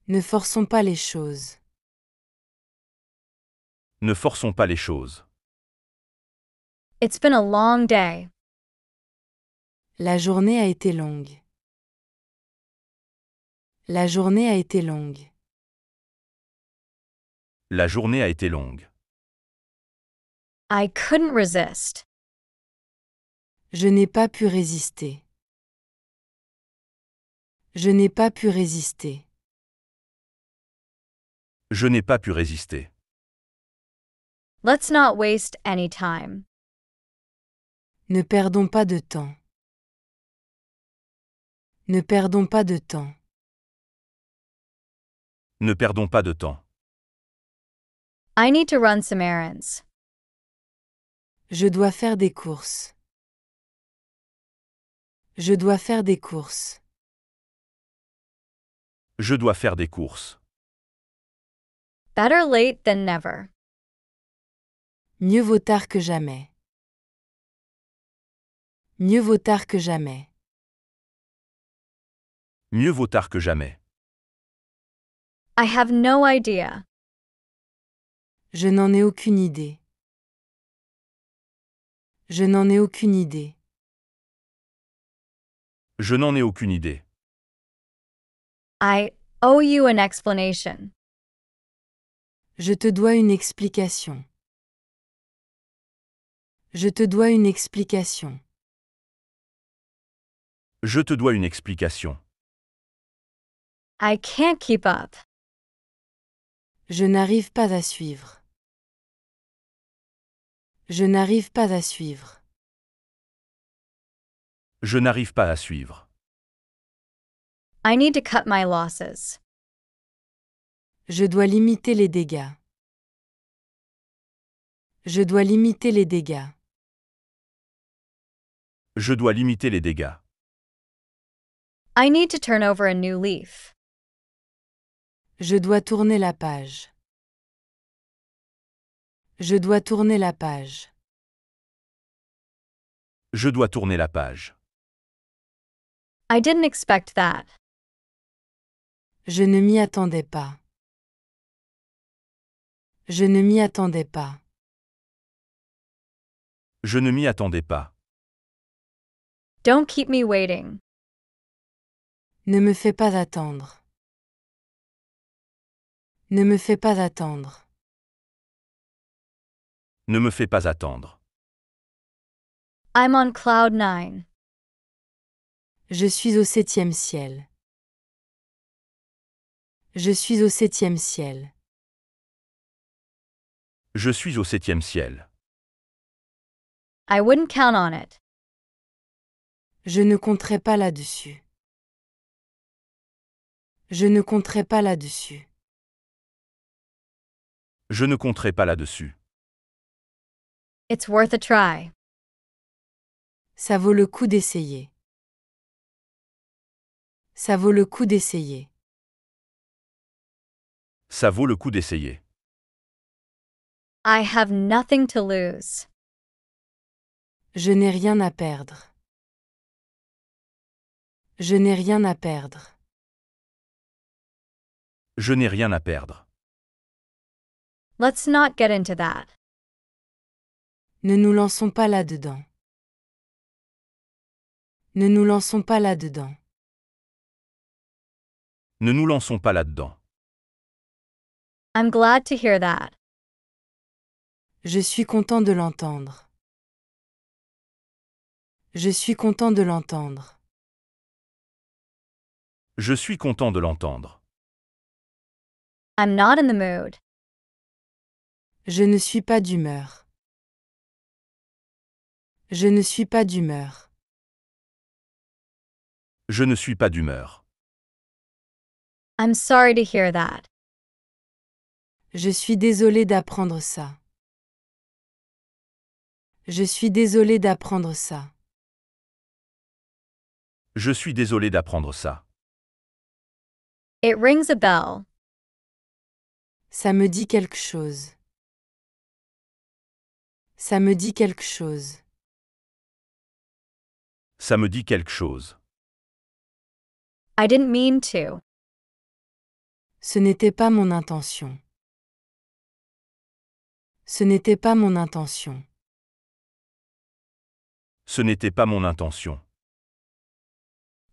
Ne forçons pas les choses. Ne forçons pas les choses. It's been a long day. La journée a été longue. La journée a été longue. La journée a été longue. I couldn't resist. Je n'ai pas pu résister. Je n'ai pas pu résister. Je n'ai pas pu résister. Let's not waste any time. Ne perdons pas de temps. Ne perdons pas de temps. Ne perdons pas de temps. I need to run some errands. Je dois faire des courses. Je dois faire des courses. Je dois faire des courses. Better late than never. Mieux vaut tard que jamais. Mieux vaut tard que jamais. Mieux vaut tard que jamais. I have no idea. Je n'en ai aucune idée. Je n'en ai aucune idée. Je n'en ai aucune idée. I owe you an explanation. Je te dois une explication. Je te dois une explication. Je te dois une explication. I can't keep up. Je n'arrive pas à suivre. Je n'arrive pas à suivre. Je n'arrive pas à suivre. I need to cut my losses. Je dois limiter les dégâts. Je dois limiter les dégâts. Je dois limiter les dégâts. I need to turn over a new leaf. Je dois tourner la page. Je dois tourner la page. Je dois tourner la page. I didn't expect that. Je ne m'y attendais pas. Je ne m'y attendais pas. Je ne m'y attendais pas. Don't keep me waiting. Ne me fais pas attendre. Ne me fais pas attendre. Ne me fais pas attendre. I'm on cloud 9. Je suis au 7e ciel. Je suis au 7e ciel. Je suis au 7e ciel. I wouldn't count on it. Je ne compterai pas là-dessus. Je ne compterai pas là-dessus. Je ne compterai pas là-dessus. It's worth a try. Ça vaut le coup d'essayer. Ça vaut le coup d'essayer. Ça vaut le coup d'essayer. I have nothing to lose. Je n'ai rien à perdre. Je n'ai rien à perdre. Je n'ai rien à perdre. Let's not get into that. Ne nous lançons pas là-dedans. Ne nous lançons pas là-dedans. Ne nous lançons pas là-dedans. I'm glad to hear that. Je suis content de l'entendre. Je suis content de l'entendre. Je suis content de l'entendre. I'm not in the mood. Je ne suis pas d'humeur. Je ne suis pas d'humeur. Je ne suis pas d'humeur. I'm sorry to hear that. Je suis désolé d'apprendre ça. Je suis désolé d'apprendre ça. Je suis désolé d'apprendre ça. It rings a bell. Ça me dit quelque chose. Ça me dit quelque chose. Ça me dit quelque chose. I didn't mean to. Ce n'était pas mon intention. Ce n'était pas mon intention. Ce n'était pas mon intention.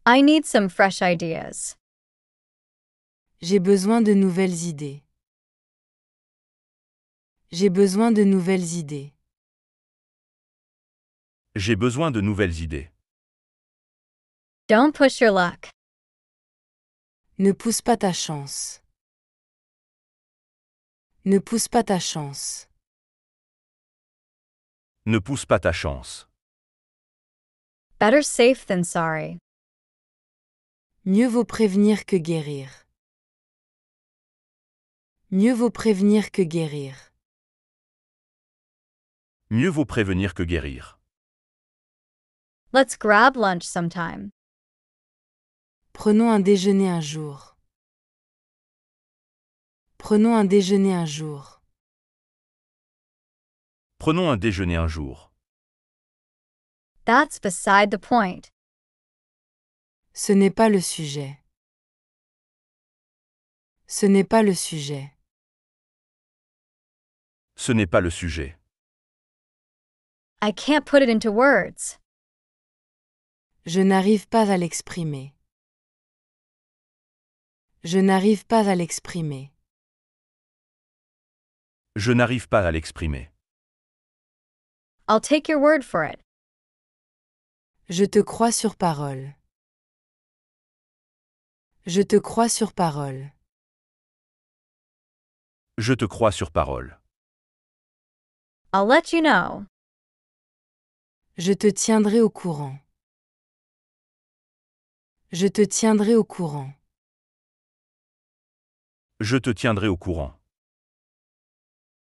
I need some fresh ideas. J'ai besoin de nouvelles idées. J'ai besoin de nouvelles idées. J'ai besoin de nouvelles idées. Don't push your luck. Ne pousse pas ta chance. Ne pousse pas ta chance. Ne pousse pas ta chance. Better safe than sorry. Mieux vaut prévenir que guérir. Mieux vaut prévenir que guérir. Mieux vaut prévenir que guérir. Let's grab lunch sometime. Prenons un déjeuner un jour. Prenons un déjeuner un jour. Prenons un déjeuner un jour. That's beside the point. Ce n'est pas le sujet. Ce n'est pas le sujet. Ce n'est pas le sujet. I can't put it into words. Je n'arrive pas à l'exprimer. Je n'arrive pas à l'exprimer. Je n'arrive pas à l'exprimer. I'll take your word for it. Je te crois sur parole. Je te crois sur parole. Je te crois sur parole. I'll let you know. Je te tiendrai au courant. Je te tiendrai au courant. Je te tiendrai au courant.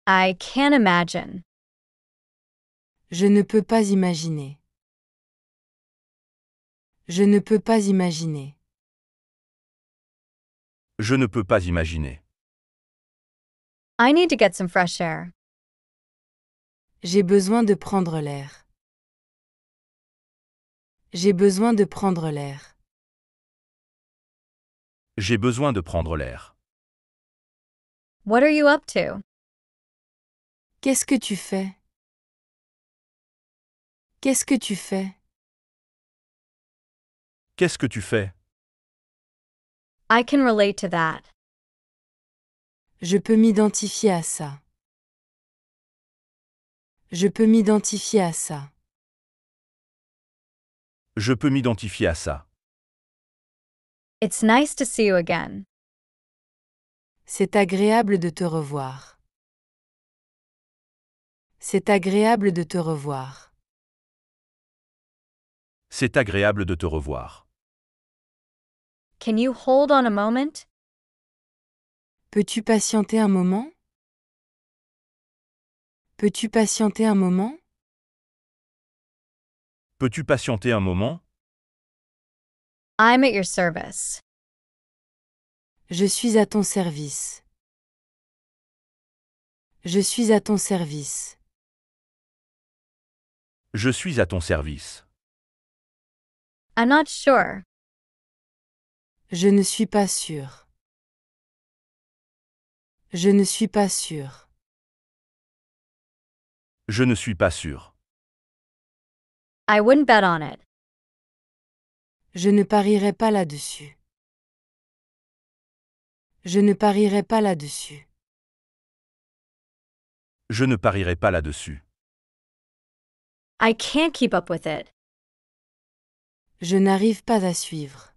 I can't imagine. Je ne peux pas imaginer. Je ne peux pas imaginer. Je ne peux pas imaginer. I need to get some fresh air. J'ai besoin de prendre l'air. J'ai besoin de prendre l'air. J'ai besoin de prendre l'air. What are you up to? Qu'est-ce que tu fais? Qu'est-ce que tu fais? Qu'est-ce que tu fais? I can relate to that. Je peux m'identifier à ça. Je peux m'identifier à ça. Je peux m'identifier à ça. It's nice to see you again. C'est agréable de te revoir. C'est agréable de te revoir. C'est agréable de te revoir. Can you hold on a moment? Peux-tu patienter un moment? Peux-tu patienter un moment? Peux-tu patienter un moment? I'm at your service. Je suis à ton service. Je suis à ton service. Je suis à ton service. I'm not sure. Je ne suis pas sûr. Je ne suis pas sûr. Je ne suis pas sûr. I wouldn't bet on it. Je ne parierai pas là-dessus. Je ne parierai pas là-dessus. Je ne parierai pas là-dessus. I can't keep up with it. Je n'arrive pas à suivre.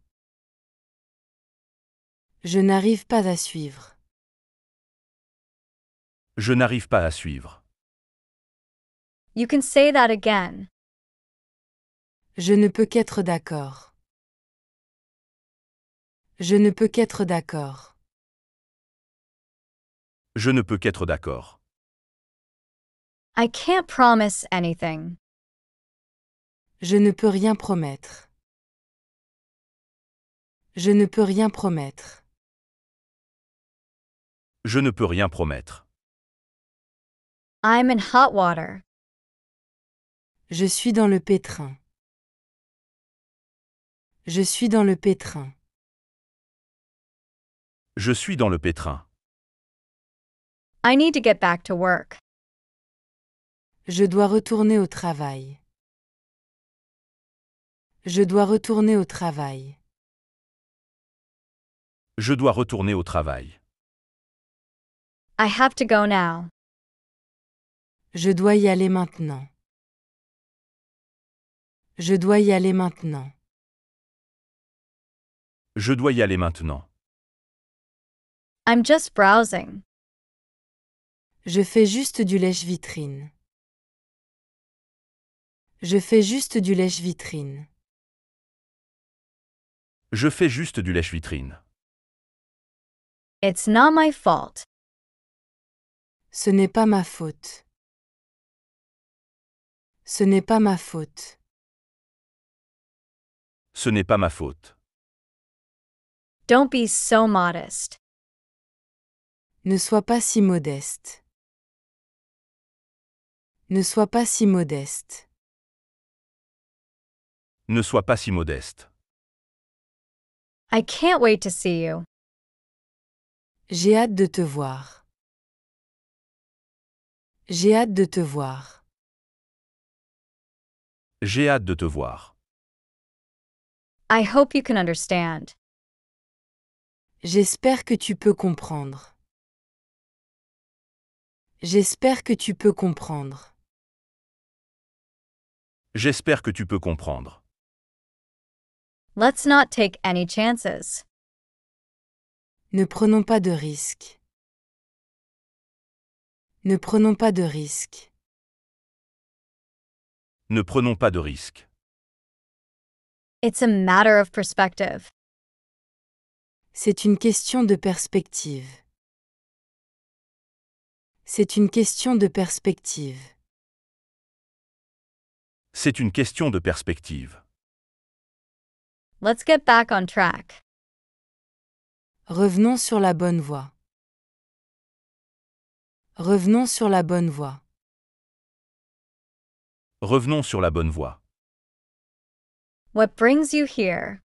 Je n'arrive pas à suivre. Je n'arrive pas à suivre. You can say that again. Je ne peux qu'être d'accord. Je ne peux qu'être d'accord. Je ne peux qu'être d'accord. I can't promise anything. Je ne peux rien promettre. Je ne peux rien promettre. Je ne peux rien promettre. I'm in hot water. Je suis dans le pétrin. Je suis dans le pétrin. Je suis dans le pétrin. I need to get back to work. Je dois retourner au travail. Je dois retourner au travail. Je dois retourner au travail. I have to go now. Je dois y aller maintenant. Je dois y aller maintenant. Je dois y aller maintenant. I'm just browsing. Je fais juste du lèche-vitrine. Je fais juste du lèche-vitrine. Je fais juste du lèche-vitrine. It's not my fault. Ce n'est pas ma faute. Ce n'est pas ma faute. Ce n'est pas ma faute. Don't be so modest. Ne sois pas si modeste. Ne sois pas si modeste. Ne sois pas si modeste. I can't wait to see you. J'ai hâte de te voir. J'ai hâte de te voir. J'ai hâte de te voir. I hope you can understand. J'espère que tu peux comprendre. J'espère que tu peux comprendre. J'espère que tu peux comprendre. Let's not take any chances. Ne prenons pas de risques. Ne prenons pas de risques. Ne prenons pas de risques. It's a matter of perspective. C'est une question de perspective. C'est une question de perspective. C'est une question de perspective. Let's get back on track. Revenons sur la bonne voie. Revenons sur la bonne voie. Revenons sur la bonne voie. What brings you here?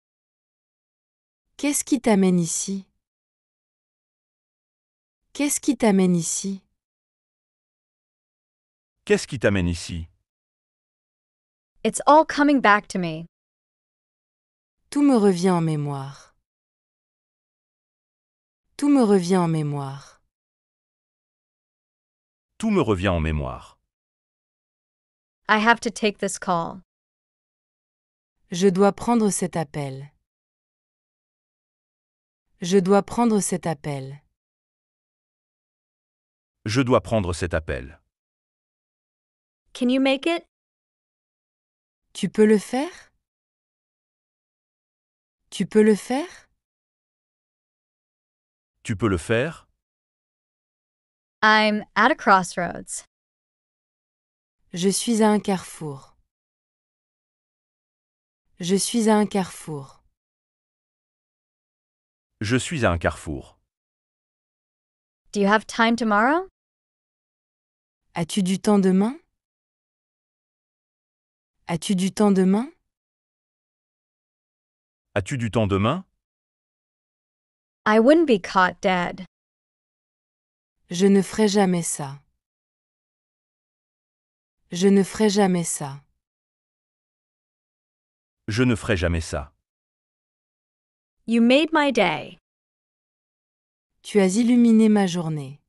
Qu'est-ce qui t'amène ici? Qu'est-ce qui t'amène ici? Qu'est-ce qui t'amène ici? It's all coming back to me. Tout me revient en mémoire. Tout me revient en mémoire. Tout me revient en mémoire. I have to take this call. Je dois prendre cet appel. Je dois prendre cet appel. Je dois prendre cet appel. Can you make it? Tu peux le faire? Tu peux le faire? Tu peux le faire? I'm at a crossroads. Je suis à un carrefour. Je suis à un carrefour. Je suis à un carrefour. Do you have time tomorrow? As-tu du temps demain? As-tu du temps demain? As-tu du temps demain? I wouldn't be caught dead. Je ne ferai jamais ça. Je ne ferai jamais ça. Je ne ferai jamais ça. You made my day. Tu as illuminé ma journée.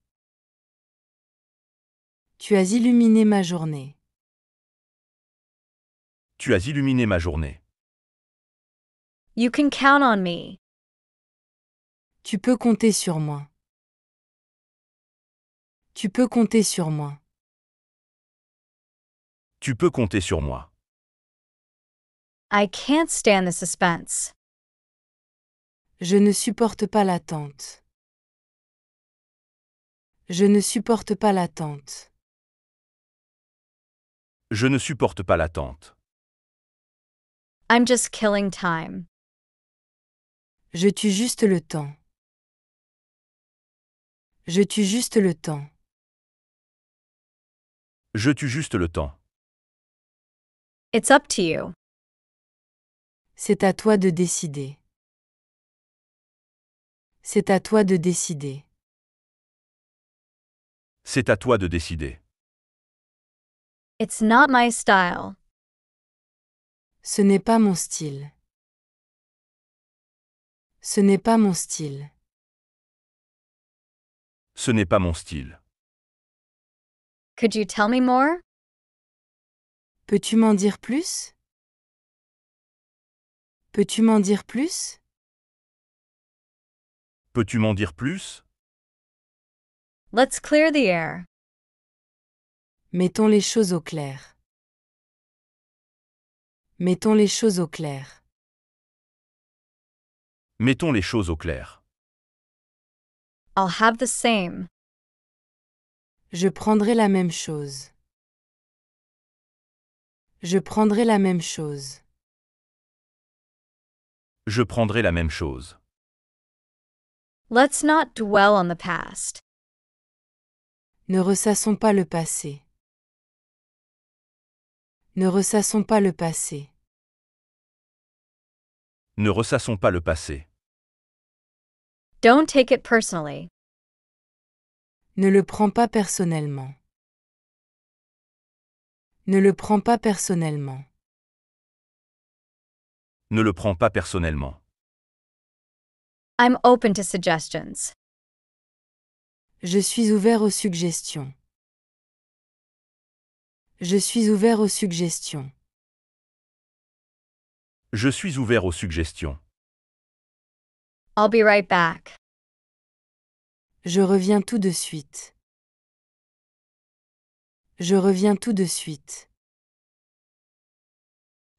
Tu as illuminé ma journée. Tu as illuminé ma journée. You can count on me. Tu peux compter sur moi. Tu peux compter sur moi. Tu peux compter sur moi. I can't stand the suspense. Je ne supporte pas l'attente. Je ne supporte pas l'attente. Je ne supporte pas l'attente. I'm just killing time. Je tue juste le temps. Je tue juste le temps. Je tue juste le temps. It's up to you. C'est à toi de décider. C'est à toi de décider. C'est à toi de décider. It's not my style. Ce n'est pas mon style. Ce n'est pas mon style. Ce n'est pas mon style. Could you tell me more? Peux-tu m'en dire plus? Peux-tu m'en dire plus? Peux-tu m'en dire plus? Let's clear the air. Mettons les choses au clair. Mettons les choses au clair. Mettons les choses au clair. I'll have the same. Je prendrai la même chose. Je prendrai la même chose. Je prendrai la même chose. Let's not dwell on the past. Ne ressassons pas le passé. Ne ressassons pas le passé. Ne ressassons pas le passé. Don't take it personally. Ne le prends pas personnellement. Ne le prends pas personnellement. Ne le prends pas personnellement. I'm open to suggestions. Je suis ouvert aux suggestions. Je suis ouvert aux suggestions. Je suis ouvert aux suggestions. I'll be right back. Je reviens tout de suite. Je reviens tout de suite.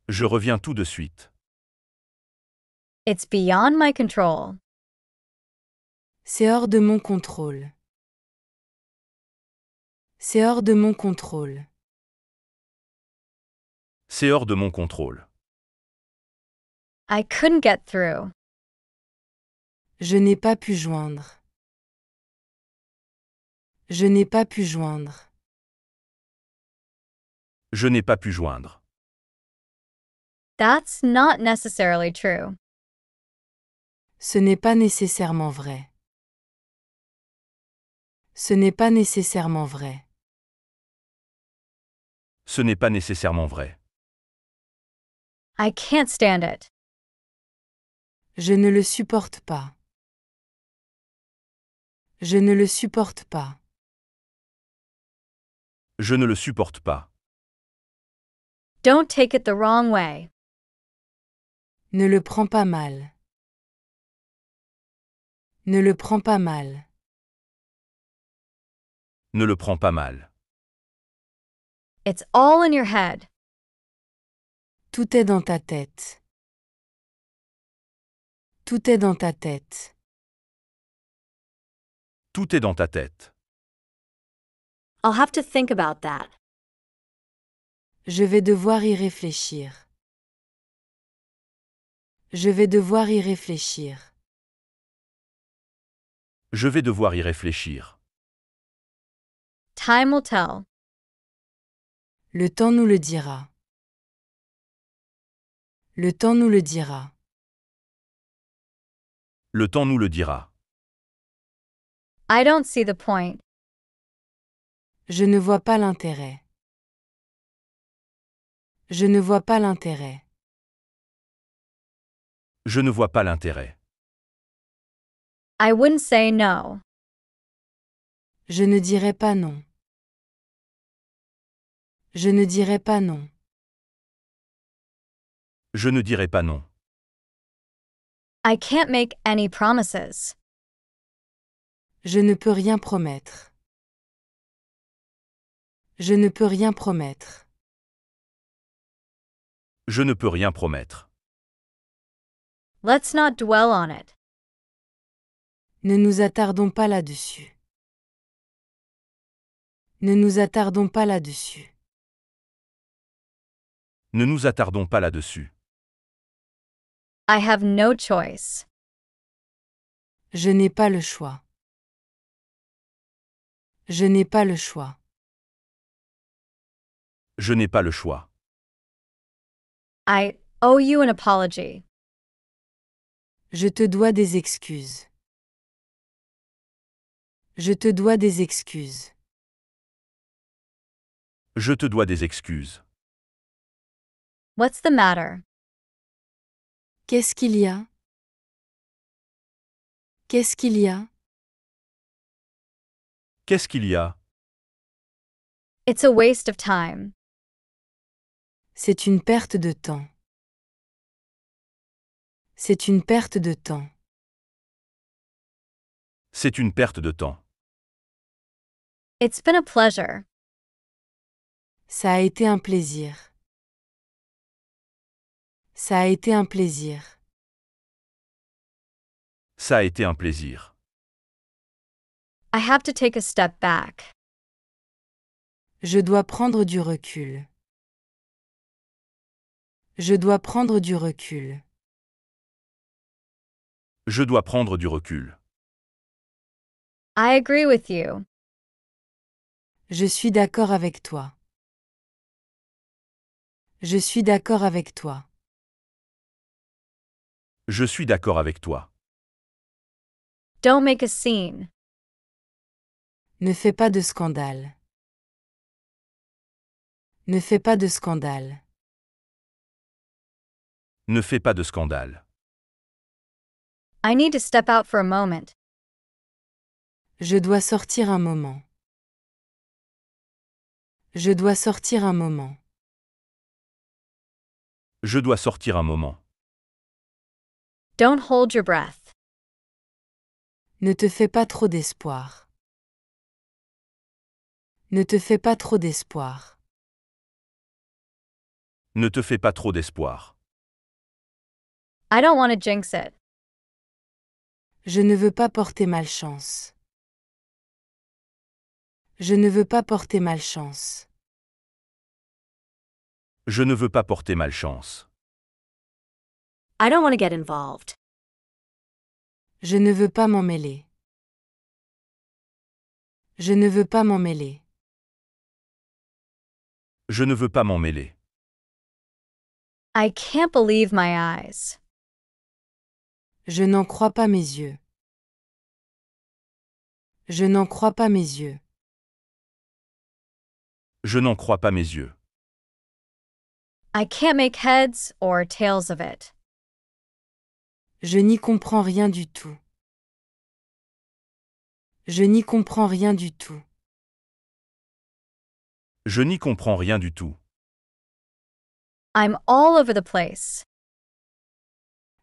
Je reviens tout de suite. It's beyond my control. C'est hors de mon contrôle. C'est hors de mon contrôle. C'est hors de mon contrôle. I couldn't get through. Je n'ai pas pu joindre. Je n'ai pas pu joindre. Je n'ai pas pu joindre. That's not necessarily true. Ce n'est pas nécessairement vrai. Ce n'est pas nécessairement vrai. Ce n'est pas nécessairement vrai. I can't stand it. Je ne le supporte pas. Je ne le supporte pas. Je ne le supporte pas. Don't take it the wrong way. Ne le prends pas mal. Ne le prends pas mal. Ne le prends pas mal. It's all in your head. Tout est dans ta tête. Tout est dans ta tête. Tout est dans ta tête. I'll have to think about that. Je vais devoir y réfléchir. Je vais devoir y réfléchir. Je vais devoir y réfléchir. Time will tell. Le temps nous le dira. Le temps nous le dira. Le temps nous le dira. I don't see the point. Je ne vois pas l'intérêt. Je ne vois pas l'intérêt. Je ne vois pas l'intérêt. I wouldn't say no. Je ne dirai pas non. Je ne dirai pas non. Je ne dirai pas non. I can't make any promises. Je ne peux rien promettre. Je ne peux rien promettre. Je ne peux rien promettre. Let's not dwell on it. Ne nous attardons pas là-dessus. Ne nous attardons pas là-dessus. Ne nous attardons pas là-dessus. I have no choice. Je n'ai pas le choix. Je n'ai pas le choix. Je n'ai pas le choix. I owe you an apology. Je te dois des excuses. Je te dois des excuses. Je te dois des excuses. What's the matter? Qu'est-ce qu'il y a? Qu'est-ce qu'il y a? Qu'est-ce qu'il y a? It's a waste of time. C'est une perte de temps. C'est une perte de temps. C'est une perte de temps. It's been a pleasure. Ça a été un plaisir. Ça a été un plaisir. Ça a été un plaisir. I have to take a step back. Je dois prendre du recul. Je dois prendre du recul. Je dois prendre du recul. I agree with you. Je suis d'accord avec toi. Je suis d'accord avec toi. Je suis d'accord avec toi. Don't make a scene. Ne fais pas de scandale. Ne fais pas de scandale. Ne fais pas de scandale. I need to step out for a moment. Je dois sortir un moment. Je dois sortir un moment. Je dois sortir un moment. Don't hold your breath. Ne te fais pas trop d'espoir. Ne te fais pas trop d'espoir. Ne te fais pas trop d'espoir. I don't want to jinx it. Je ne veux pas porter malchance. Je ne veux pas porter malchance. Je ne veux pas porter malchance. I don't want to get involved. Je ne veux pas m'en mêler. Je ne veux pas m'en mêler. Je ne veux pas m'en mêler. I can't believe my eyes. Je n'en crois pas mes yeux. Je n'en crois pas mes yeux. Je n'en crois pas mes yeux. I can't make heads or tails of it. Je n'y comprends rien du tout. Je n'y comprends rien du tout. Je n'y comprends rien du tout. I'm all over the place.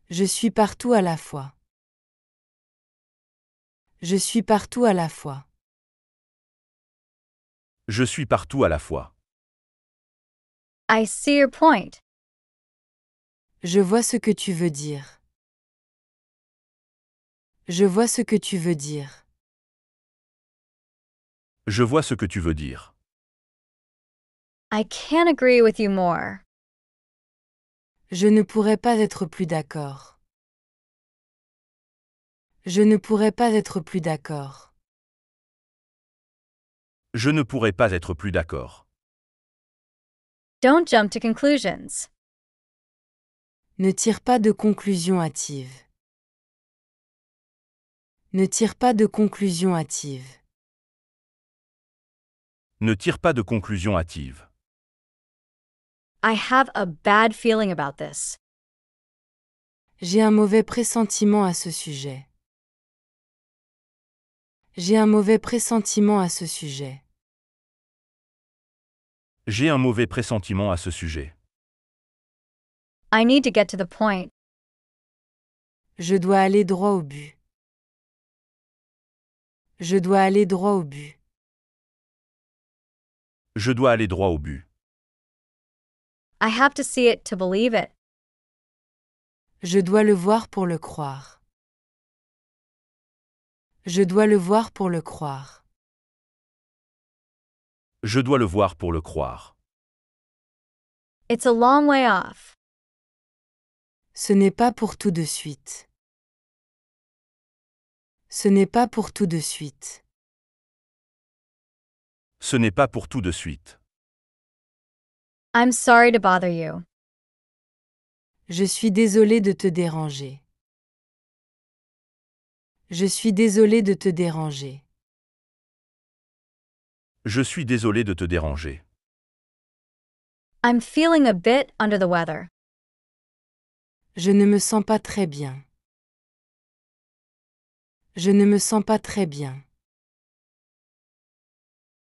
Je suis partout à la fois. Je suis partout à la fois. Je suis partout à la fois. I see your point. Je vois ce que tu veux dire. Je vois ce que tu veux dire. Je vois ce que tu veux dire. I can't agree with you more. Je ne pourrais pas être plus d'accord. Je ne pourrais pas être plus d'accord. Je ne pourrais pas être plus d'accord. Don't jump to conclusions. Ne tire pas de conclusion hâtive. Ne tire pas de conclusion hâtive. Ne tire pas de conclusion hâtive. I have a bad feeling about this. J'ai un mauvais pressentiment à ce sujet. J'ai un mauvais pressentiment à ce sujet. J'ai un mauvais pressentiment à ce sujet. I need to get to the point. Je dois aller droit au but. Je dois aller droit au but. Je dois aller droit au but. I have to see it to believe it. Je dois le voir pour le croire. Je dois le voir pour le croire. Je dois le voir pour le croire. It's a long way off. Ce n'est pas pour tout de suite. Ce n'est pas pour tout de suite. Ce n'est pas pour tout de suite. I'm sorry to bother you. Je suis désolé de te déranger. Je suis désolé de te déranger. Je suis désolé de te déranger. I'm feeling a bit under the weather. Je ne me sens pas très bien. Je ne me sens pas très bien.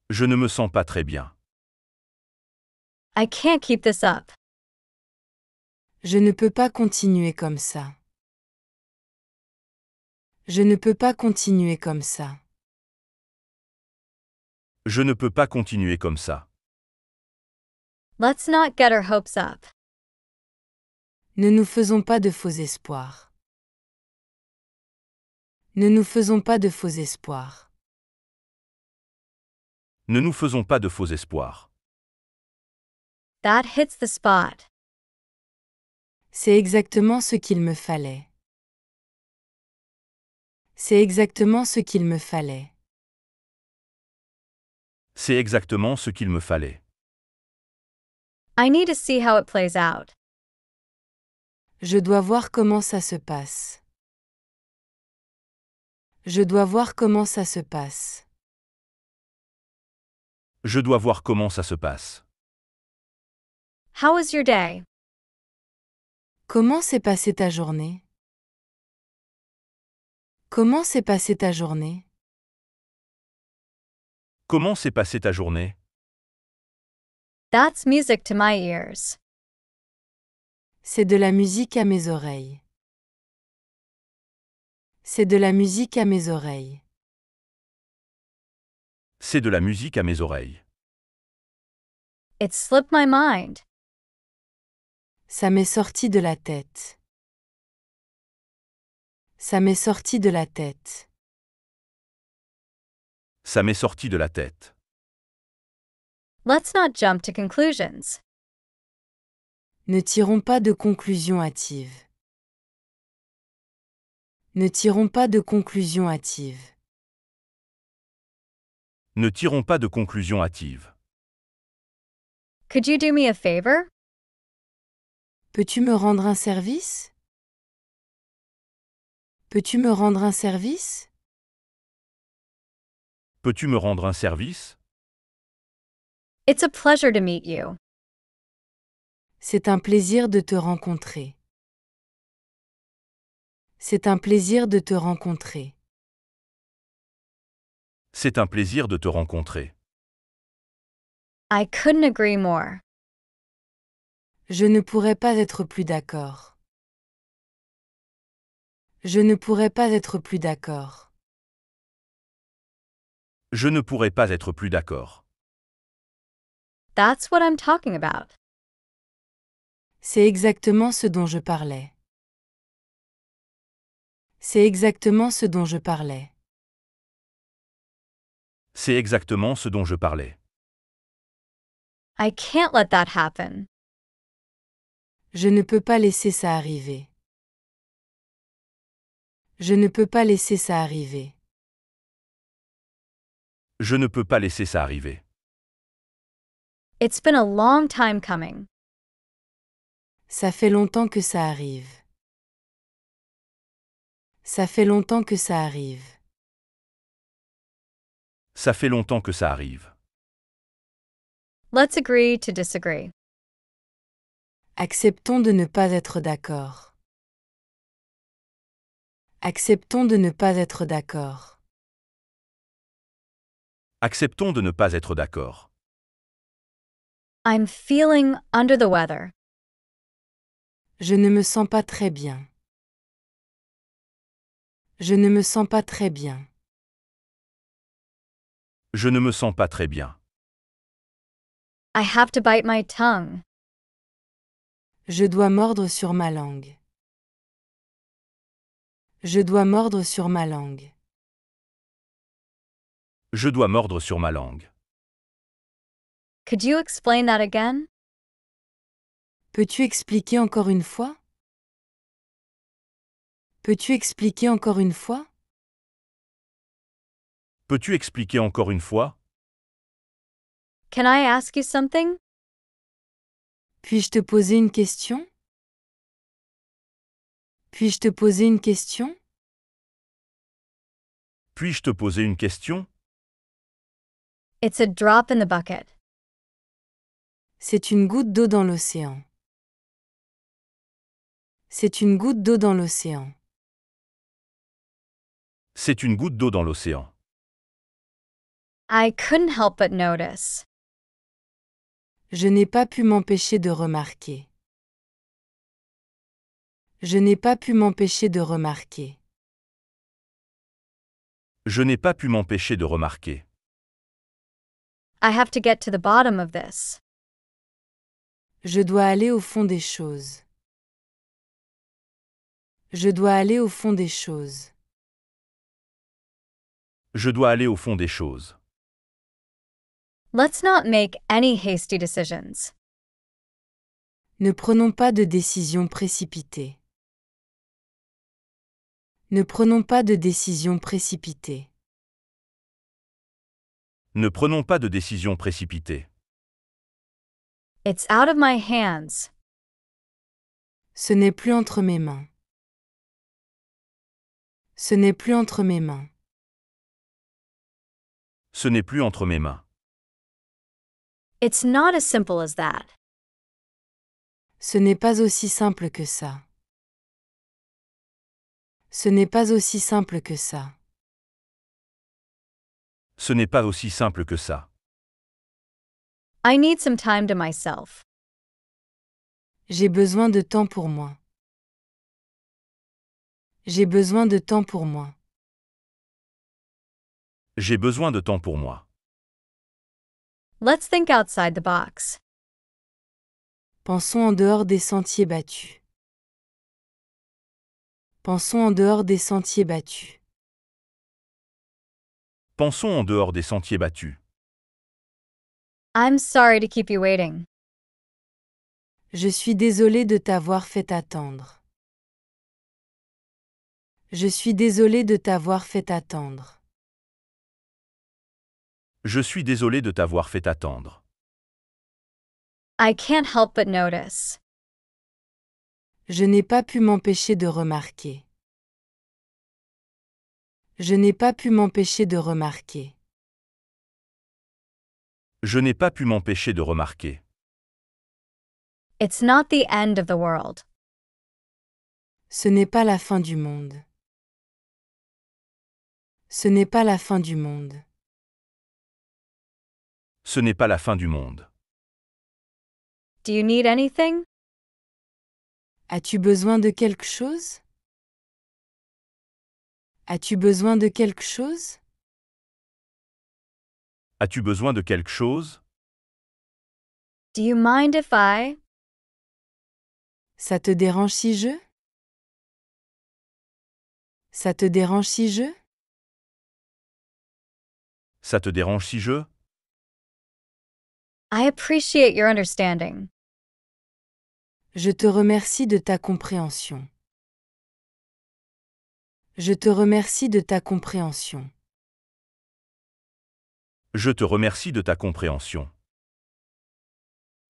Je ne me sens pas très bien. I can't keep this up. Je ne peux pas continuer comme ça. Je ne peux pas continuer comme ça. Je ne peux pas continuer comme ça. Let's not get our hopes up. Ne nous faisons pas de faux espoirs. Ne nous faisons pas de faux espoirs. Ne nous faisons pas de faux espoirs. That hits the spot. C'est exactement ce qu'il me fallait. C'est exactement ce qu'il me fallait. C'est exactement ce qu'il me fallait. I need to see how it plays out. Je dois voir comment ça se passe. Je dois voir comment ça se passe. Je dois voir comment ça se passe. How was your day? Comment s'est passée ta journée? Comment s'est passée ta journée? Comment s'est passée ta journée? That's music to my ears. C'est de la musique à mes oreilles. C'est de la musique à mes oreilles. C'est de la musique à mes oreilles. It slipped my mind. Ça m'est sorti de la tête. Ça m'est sorti de la tête. Ça m'est sorti de la tête. Let's not jump to conclusions. Ne tirons pas de conclusions hâtives. Ne tirons pas de conclusions hâtives. Ne tirons pas de conclusions hâtives. Could you do me a favor? Peux-tu me rendre un service? Peux-tu me rendre un service? Peux-tu me rendre un service? It's a pleasure to meet you. C'est un plaisir de te rencontrer. C'est un plaisir de te rencontrer. C'est un plaisir de te rencontrer. I couldn't agree more. Je ne pourrais pas être plus d'accord. Je ne pourrais pas être plus d'accord. Je ne pourrais pas être plus d'accord. That's what I'm talking about. C'est exactement ce dont je parlais. C'est exactement ce dont je parlais. C'est exactement ce dont je parlais. I can't let that happen. Je ne peux pas laisser ça arriver. Je ne peux pas laisser ça arriver. Je ne peux pas laisser ça arriver. It's been a long time coming. Ça fait longtemps que ça arrive. Ça fait longtemps que ça arrive. Ça fait longtemps que ça arrive. Let's agree to disagree. Acceptons de ne pas être d'accord. Acceptons de ne pas être d'accord. Acceptons de ne pas être d'accord. I'm feeling under the weather. Je ne me sens pas très bien. Je ne me sens pas très bien. Je ne me sens pas très bien. I have to bite my tongue. Je dois mordre sur ma langue. Je dois mordre sur ma langue. Je dois mordre sur ma langue. Could you explain that again? Peux-tu expliquer encore une fois? Peux-tu expliquer encore une fois? Peux-tu expliquer encore une fois? Can I ask you something? Puis-je te poser une question? Puis-je te poser une question? Puis-je te poser une question? It's a drop in the bucket. C'est une goutte d'eau dans l'océan. C'est une goutte d'eau dans l'océan. C'est une goutte d'eau dans l'océan. I couldn't help but notice. Je n'ai pas pu m'empêcher de remarquer. Je n'ai pas pu m'empêcher de remarquer. Je n'ai pas pu m'empêcher de remarquer. I have to get to the bottom of this. Je dois aller au fond des choses. Je dois aller au fond des choses. Je dois aller au fond des choses. Let's not make any hasty decisions. Ne prenons pas de décisions précipitées. Ne prenons pas de décisions précipitées. Ne prenons pas de décisions précipitées. It's out of my hands. Ce n'est plus entre mes mains. Ce n'est plus entre mes mains. Ce n'est plus entre mes mains. It's not as simple as that. Ce n'est pas aussi simple que ça. Ce n'est pas aussi simple que ça. Ce n'est pas aussi simple que ça. I need some time to myself. J'ai besoin de temps pour moi. J'ai besoin de temps pour moi. J'ai besoin de temps pour moi. Let's think outside the box. Pensons en dehors des sentiers battus. Pensons en dehors des sentiers battus. Pensons en dehors des sentiers battus. I'm sorry to keep you waiting. Je suis désolé de t'avoir fait attendre. Je suis désolé de t'avoir fait attendre. Je suis désolé de t'avoir fait attendre. I can't help but notice. Je n'ai pas pu m'empêcher de remarquer. Je n'ai pas pu m'empêcher de remarquer. Je n'ai pas pu m'empêcher de remarquer. It's not the end of the world. Ce n'est pas la fin du monde. Ce n'est pas la fin du monde. Ce n'est pas la fin du monde. Do you need anything? As-tu besoin de quelque chose? As-tu besoin de quelque chose? As-tu besoin de quelque chose? Do you mind if I? Ça te dérange si je? Ça te dérange si je? Ça te dérange si je? I appreciate your understanding. Je te remercie de ta compréhension. Je te remercie de ta compréhension. Je te remercie de ta compréhension.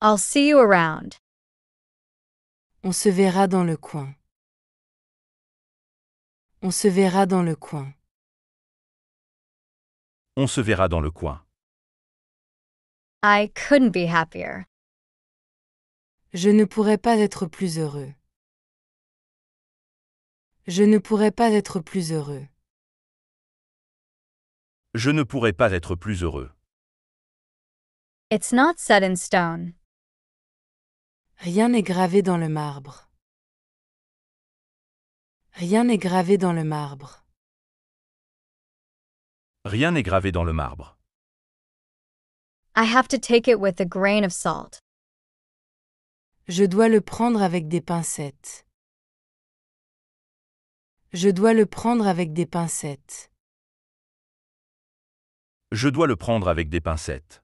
I'll see you around. On se verra dans le coin. On se verra dans le coin. On se verra dans le coin. I couldn't be happier. Je ne pourrais pas être plus heureux. Je ne pourrais pas être plus heureux. Je ne pourrais pas être plus heureux. It's not set in stone. Rien n'est gravé dans le marbre. Rien n'est gravé dans le marbre. Rien n'est gravé dans le marbre. I have to take it with a grain of salt. Je dois le prendre avec des pincettes. Je dois le prendre avec des pincettes. Je dois le prendre avec des pincettes.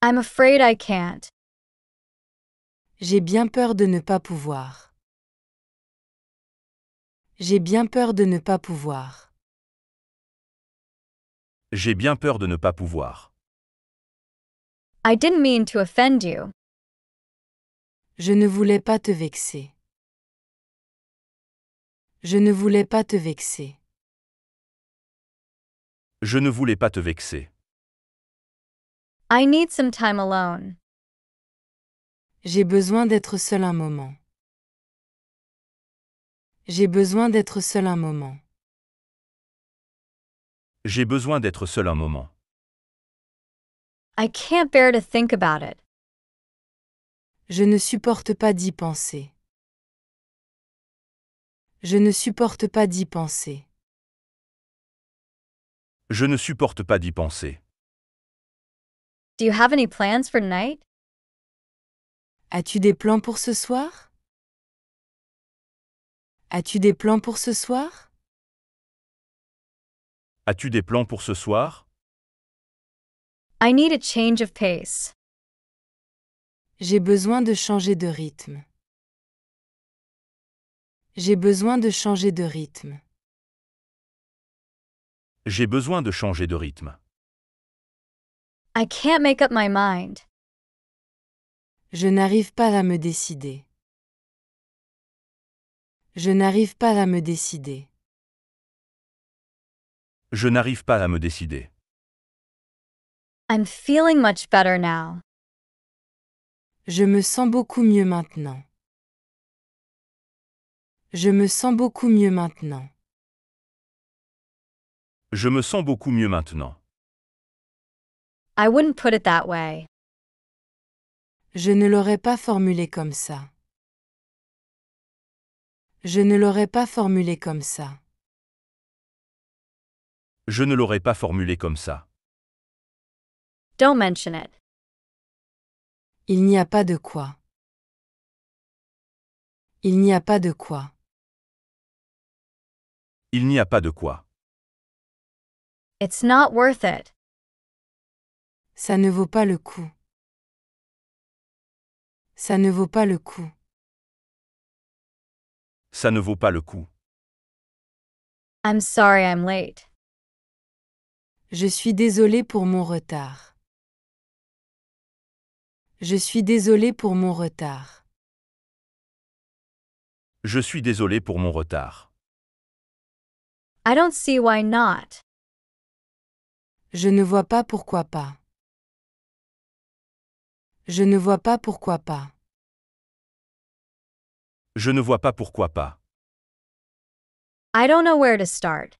I'm afraid I can't. J'ai bien peur de ne pas pouvoir. J'ai bien peur de ne pas pouvoir. J'ai bien peur de ne pas pouvoir. I didn't mean to offend you. Je ne voulais pas te vexer. Je ne voulais pas te vexer. Je ne voulais pas te vexer. I need some time alone. J'ai besoin d'être seul un moment. J'ai besoin d'être seul un moment. J'ai besoin d'être seul un moment. I can't bear to think about it. Je ne supporte pas d'y penser. Je ne supporte pas d'y penser. Je ne supporte pas d'y penser. Do you have any plans for tonight? As-tu des plans pour ce soir? As-tu des plans pour ce soir? As-tu des plans pour ce soir? I need a change of pace. J'ai besoin de changer de rythme. J'ai besoin de changer de rythme. J'ai besoin de changer de rythme. I can't make up my mind. Je n'arrive pas à me décider. Je n'arrive pas à me décider. Je n'arrive pas à me décider. I'm feeling much better now. Je me sens beaucoup mieux maintenant. Je me sens beaucoup mieux maintenant. Je me sens beaucoup mieux maintenant. I wouldn't put it that way. Je ne l'aurais pas formulé comme ça. Je ne l'aurais pas formulé comme ça. Je ne l'aurais pas formulé comme ça. Don't mention it. Il n'y a pas de quoi. Il n'y a pas de quoi. Il n'y a pas de quoi. It's not worth it. Ça ne vaut pas le coup. Ça ne vaut pas le coup. Ça ne vaut pas le coup. I'm sorry I'm late. Je suis désolé pour mon retard. Je suis désolé pour mon retard. Je suis désolé pour mon retard. I don't see why not. Je ne vois pas pourquoi pas. Je ne vois pas pourquoi pas. Je ne vois pas pourquoi pas. I don't know where to start.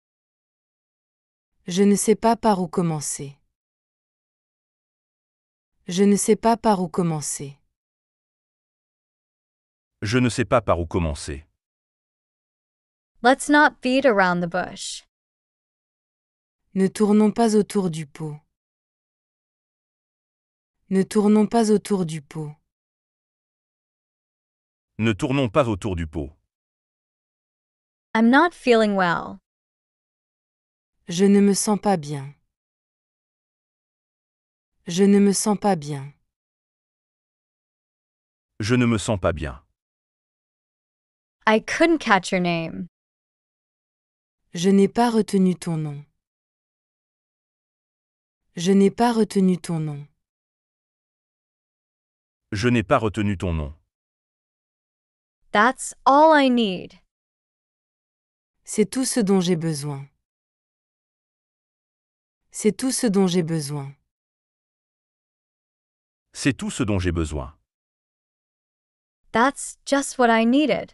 Je ne sais pas par où commencer. Je ne sais pas par où commencer. Je ne sais pas par où commencer. Let's not beat around the bush. Ne tournons pas autour du pot. Ne tournons pas autour du pot. Ne tournons pas autour du pot. I'm not feeling well. Je ne me sens pas bien. Je ne me sens pas bien. Je ne me sens pas bien. I couldn't catch your name. Je n'ai pas retenu ton nom. Je n'ai pas retenu ton nom. Je n'ai pas retenu ton nom. That's all I need. C'est tout ce dont j'ai besoin. C'est tout ce dont j'ai besoin. C'est tout ce dont j'ai besoin. That's just what I needed.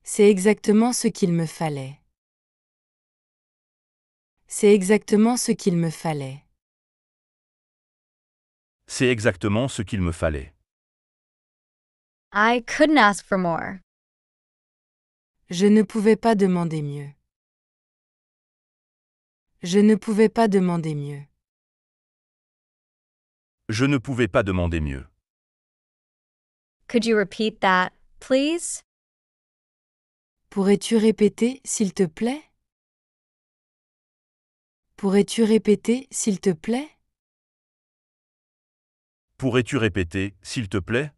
C'est exactement ce qu'il me fallait. C'est exactement ce qu'il me fallait. C'est exactement ce qu'il me fallait. I couldn't ask for more. Je ne pouvais pas demander mieux. Je ne pouvais pas demander mieux. Je ne pouvais pas demander mieux. Could you repeat that, please? Pourrais-tu répéter, s'il te plaît? Pourrais-tu répéter, s'il te plaît? Pourrais-tu répéter, s'il te plaît?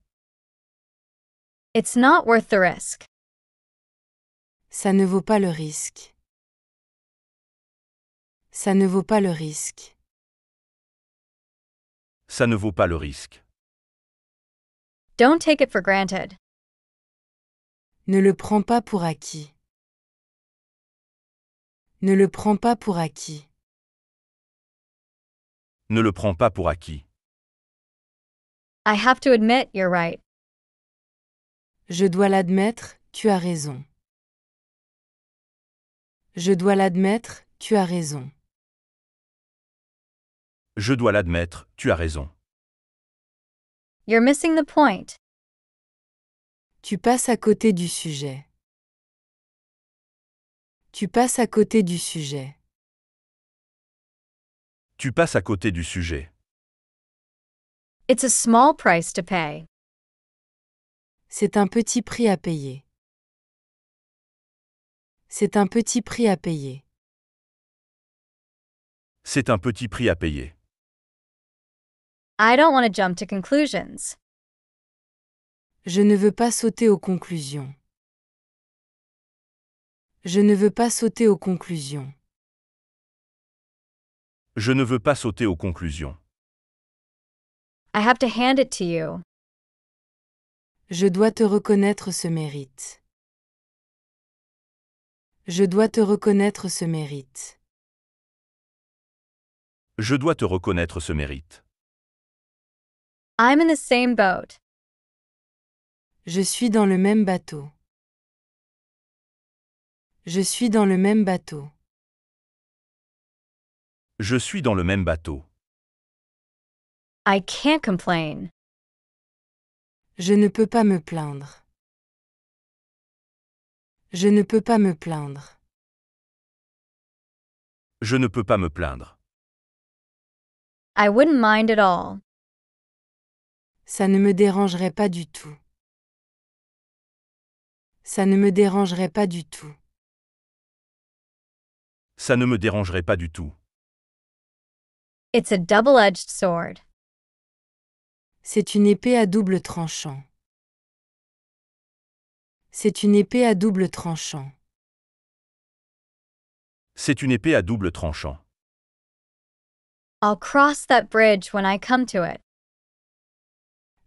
It's not worth the risk. Ça ne vaut pas le risque. Ça ne vaut pas le risque. Ça ne vaut pas le risque. Don't take it for granted. Ne le prends pas pour acquis. Ne le prends pas pour acquis. Ne le prends pas pour acquis. I have to admit you're right. Je dois l'admettre, tu as raison. Je dois l'admettre, tu as raison. Je dois l'admettre, tu as raison. You're missing the point. Tu passes à côté du sujet. Tu passes à côté du sujet. Tu passes à côté du sujet. It's a small price to pay. C'est un petit prix à payer. C'est un petit prix à payer. C'est un petit prix à payer. I don't want to jump to conclusions. Je ne veux pas sauter aux conclusions. Je ne veux pas sauter aux conclusions. Je ne veux pas sauter aux conclusions. I have to hand it to you. Je dois te reconnaître ce mérite. Je dois te reconnaître ce mérite. Je dois te reconnaître ce mérite. I'm in the same boat. Je suis dans le même bateau. Je suis dans le même bateau. Je suis dans le même bateau. I can't complain. Je ne peux pas me plaindre. Je ne peux pas me plaindre. Je ne peux pas me plaindre. I wouldn't mind at all. Ça ne me dérangerait pas du tout. Ça ne me dérangerait pas du tout. Ça ne me dérangerait pas du tout. It's a double-edged sword. C'est une épée à double tranchant. C'est une épée à double tranchant. C'est une épée à double tranchant. I'll cross that bridge when I come to it.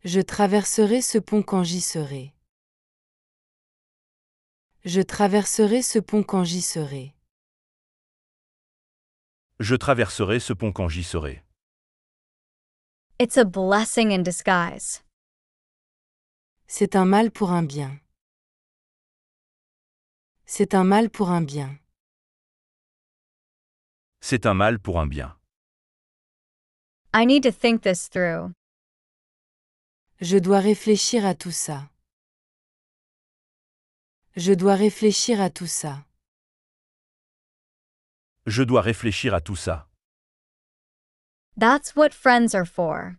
Je traverserai ce pont quand j'y serai. Je traverserai ce pont quand j'y serai. Je traverserai ce pont quand j'y serai. It's a blessing in disguise. C'est un mal pour un bien. C'est un mal pour un bien. C'est un mal pour un bien. I need to think this through. Je dois réfléchir à tout ça. Je dois réfléchir à tout ça. Je dois réfléchir à tout ça. That's what friends are for.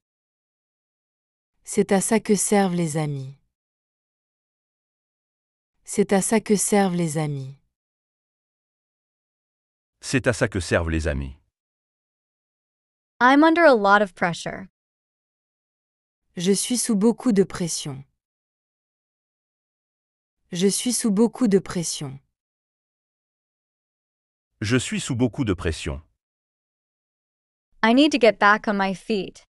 C'est à ça que servent les amis. C'est à ça que servent les amis. C'est à ça que servent les amis. I'm under a lot of pressure. Je suis sous beaucoup de pression. Je suis sous beaucoup de pression. Je suis sous beaucoup de pression. I need to get back on my feet.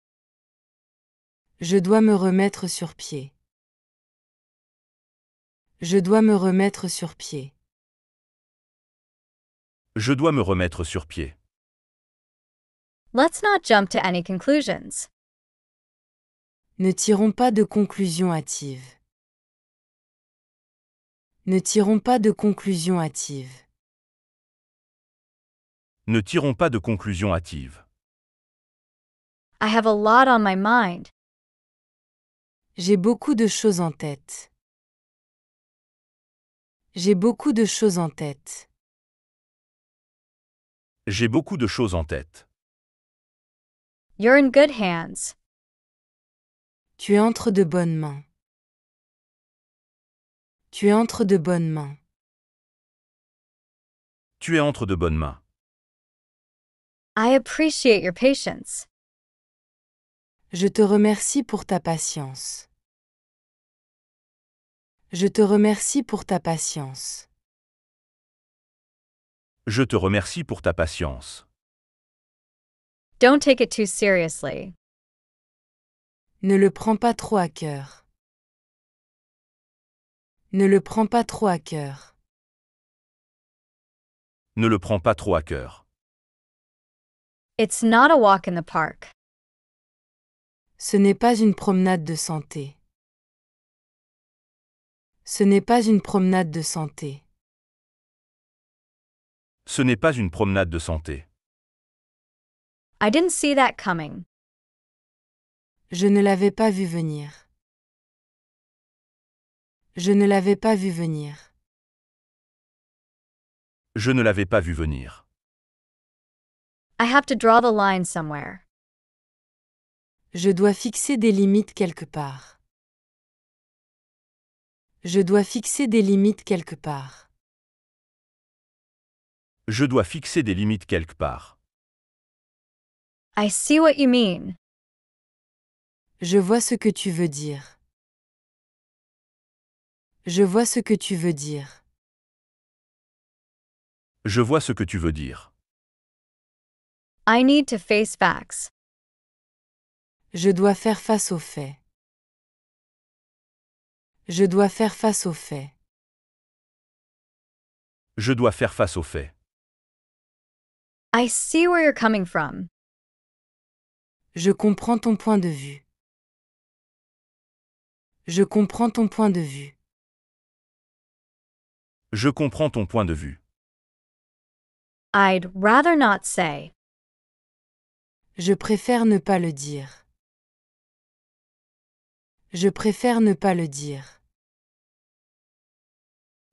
Je dois me remettre sur pied. Je dois me remettre sur pied. Je dois me remettre sur pied. Let's not jump to any conclusions. Ne tirons pas de conclusions hâtives. Ne tirons pas de conclusions hâtives. Ne tirons pas de conclusions hâtives. I have a lot on my mind. J'ai beaucoup de choses en tête. J'ai beaucoup de choses en tête. J'ai beaucoup de choses en tête. You're in good hands. Tu es entre de bonnes mains. Tu es entre de bonnes mains. Tu es entre de bonnes mains. I appreciate your patience. Je te remercie pour ta patience. Je te remercie pour ta patience. Je te remercie pour ta patience. Don't take it too seriously. Ne le prends pas trop à cœur. Ne le prends pas trop à cœur. Ne le prends pas trop à cœur. It's not a walk in the park. Ce n'est pas une promenade de santé. Ce n'est pas une promenade de santé. Ce n'est pas une promenade de santé. I didn't see that coming. Je ne l'avais pas vu venir. Je ne l'avais pas vu venir. Je ne l'avais pas vu venir. I have to draw the line somewhere. Je dois fixer des limites quelque part. Je dois fixer des limites quelque part. Je dois fixer des limites quelque part. I see what you mean. Je vois ce que tu veux dire. Je vois ce que tu veux dire. Je vois ce que tu veux dire. I need to face facts. Je dois faire face aux faits. Je dois faire face aux faits. Je dois faire face aux faits. I see where you're coming from. Je comprends ton point de vue. Je comprends ton point de vue. Je comprends ton point de vue. I'd rather not say. Je préfère ne pas le dire. Je préfère ne pas le dire.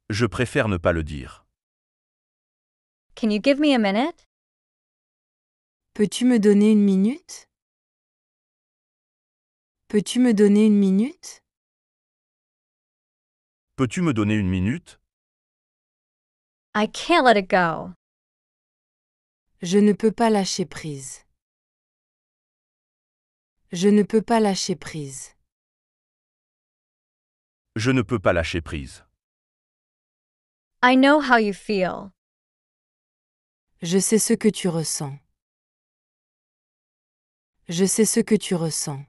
Je préfère ne pas le dire. Can you give me a minute? Peux-tu me donner une minute? Peux-tu me donner une minute? Peux-tu me donner une minute? I can't let it go. Je ne peux pas lâcher prise. Je ne peux pas lâcher prise. Je ne peux pas lâcher prise. I know how you feel. Je sais ce que tu ressens. Je sais ce que tu ressens.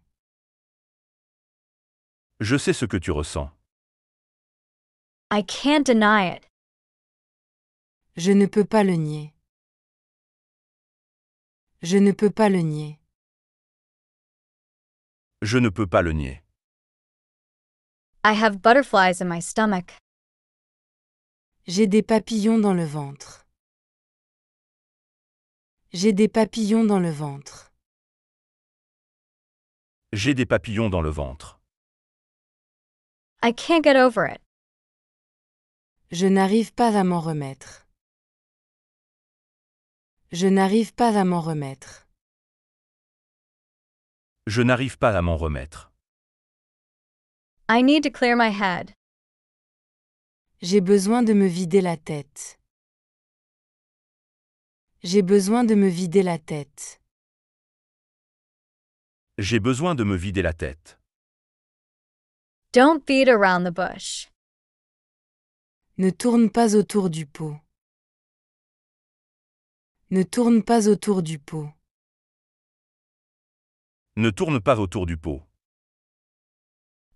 Je sais ce que tu ressens. I can't deny it. Je ne peux pas le nier. Je ne peux pas le nier. Je ne peux pas le nier. I have butterflies in my stomach. J'ai des papillons dans le ventre. J'ai des papillons dans le ventre. J'ai des papillons dans le ventre. I can't get over it. Je n'arrive pas à m'en remettre. Je n'arrive pas à m'en remettre. Je n'arrive pas à m'en remettre. I need to clear my head. J'ai besoin de me vider la tête. J'ai besoin de me vider la tête. J'ai besoin de me vider la tête. Don't beat around the bush. Ne tourne pas autour du pot. Ne tourne pas autour du pot. Ne tourne pas autour du pot.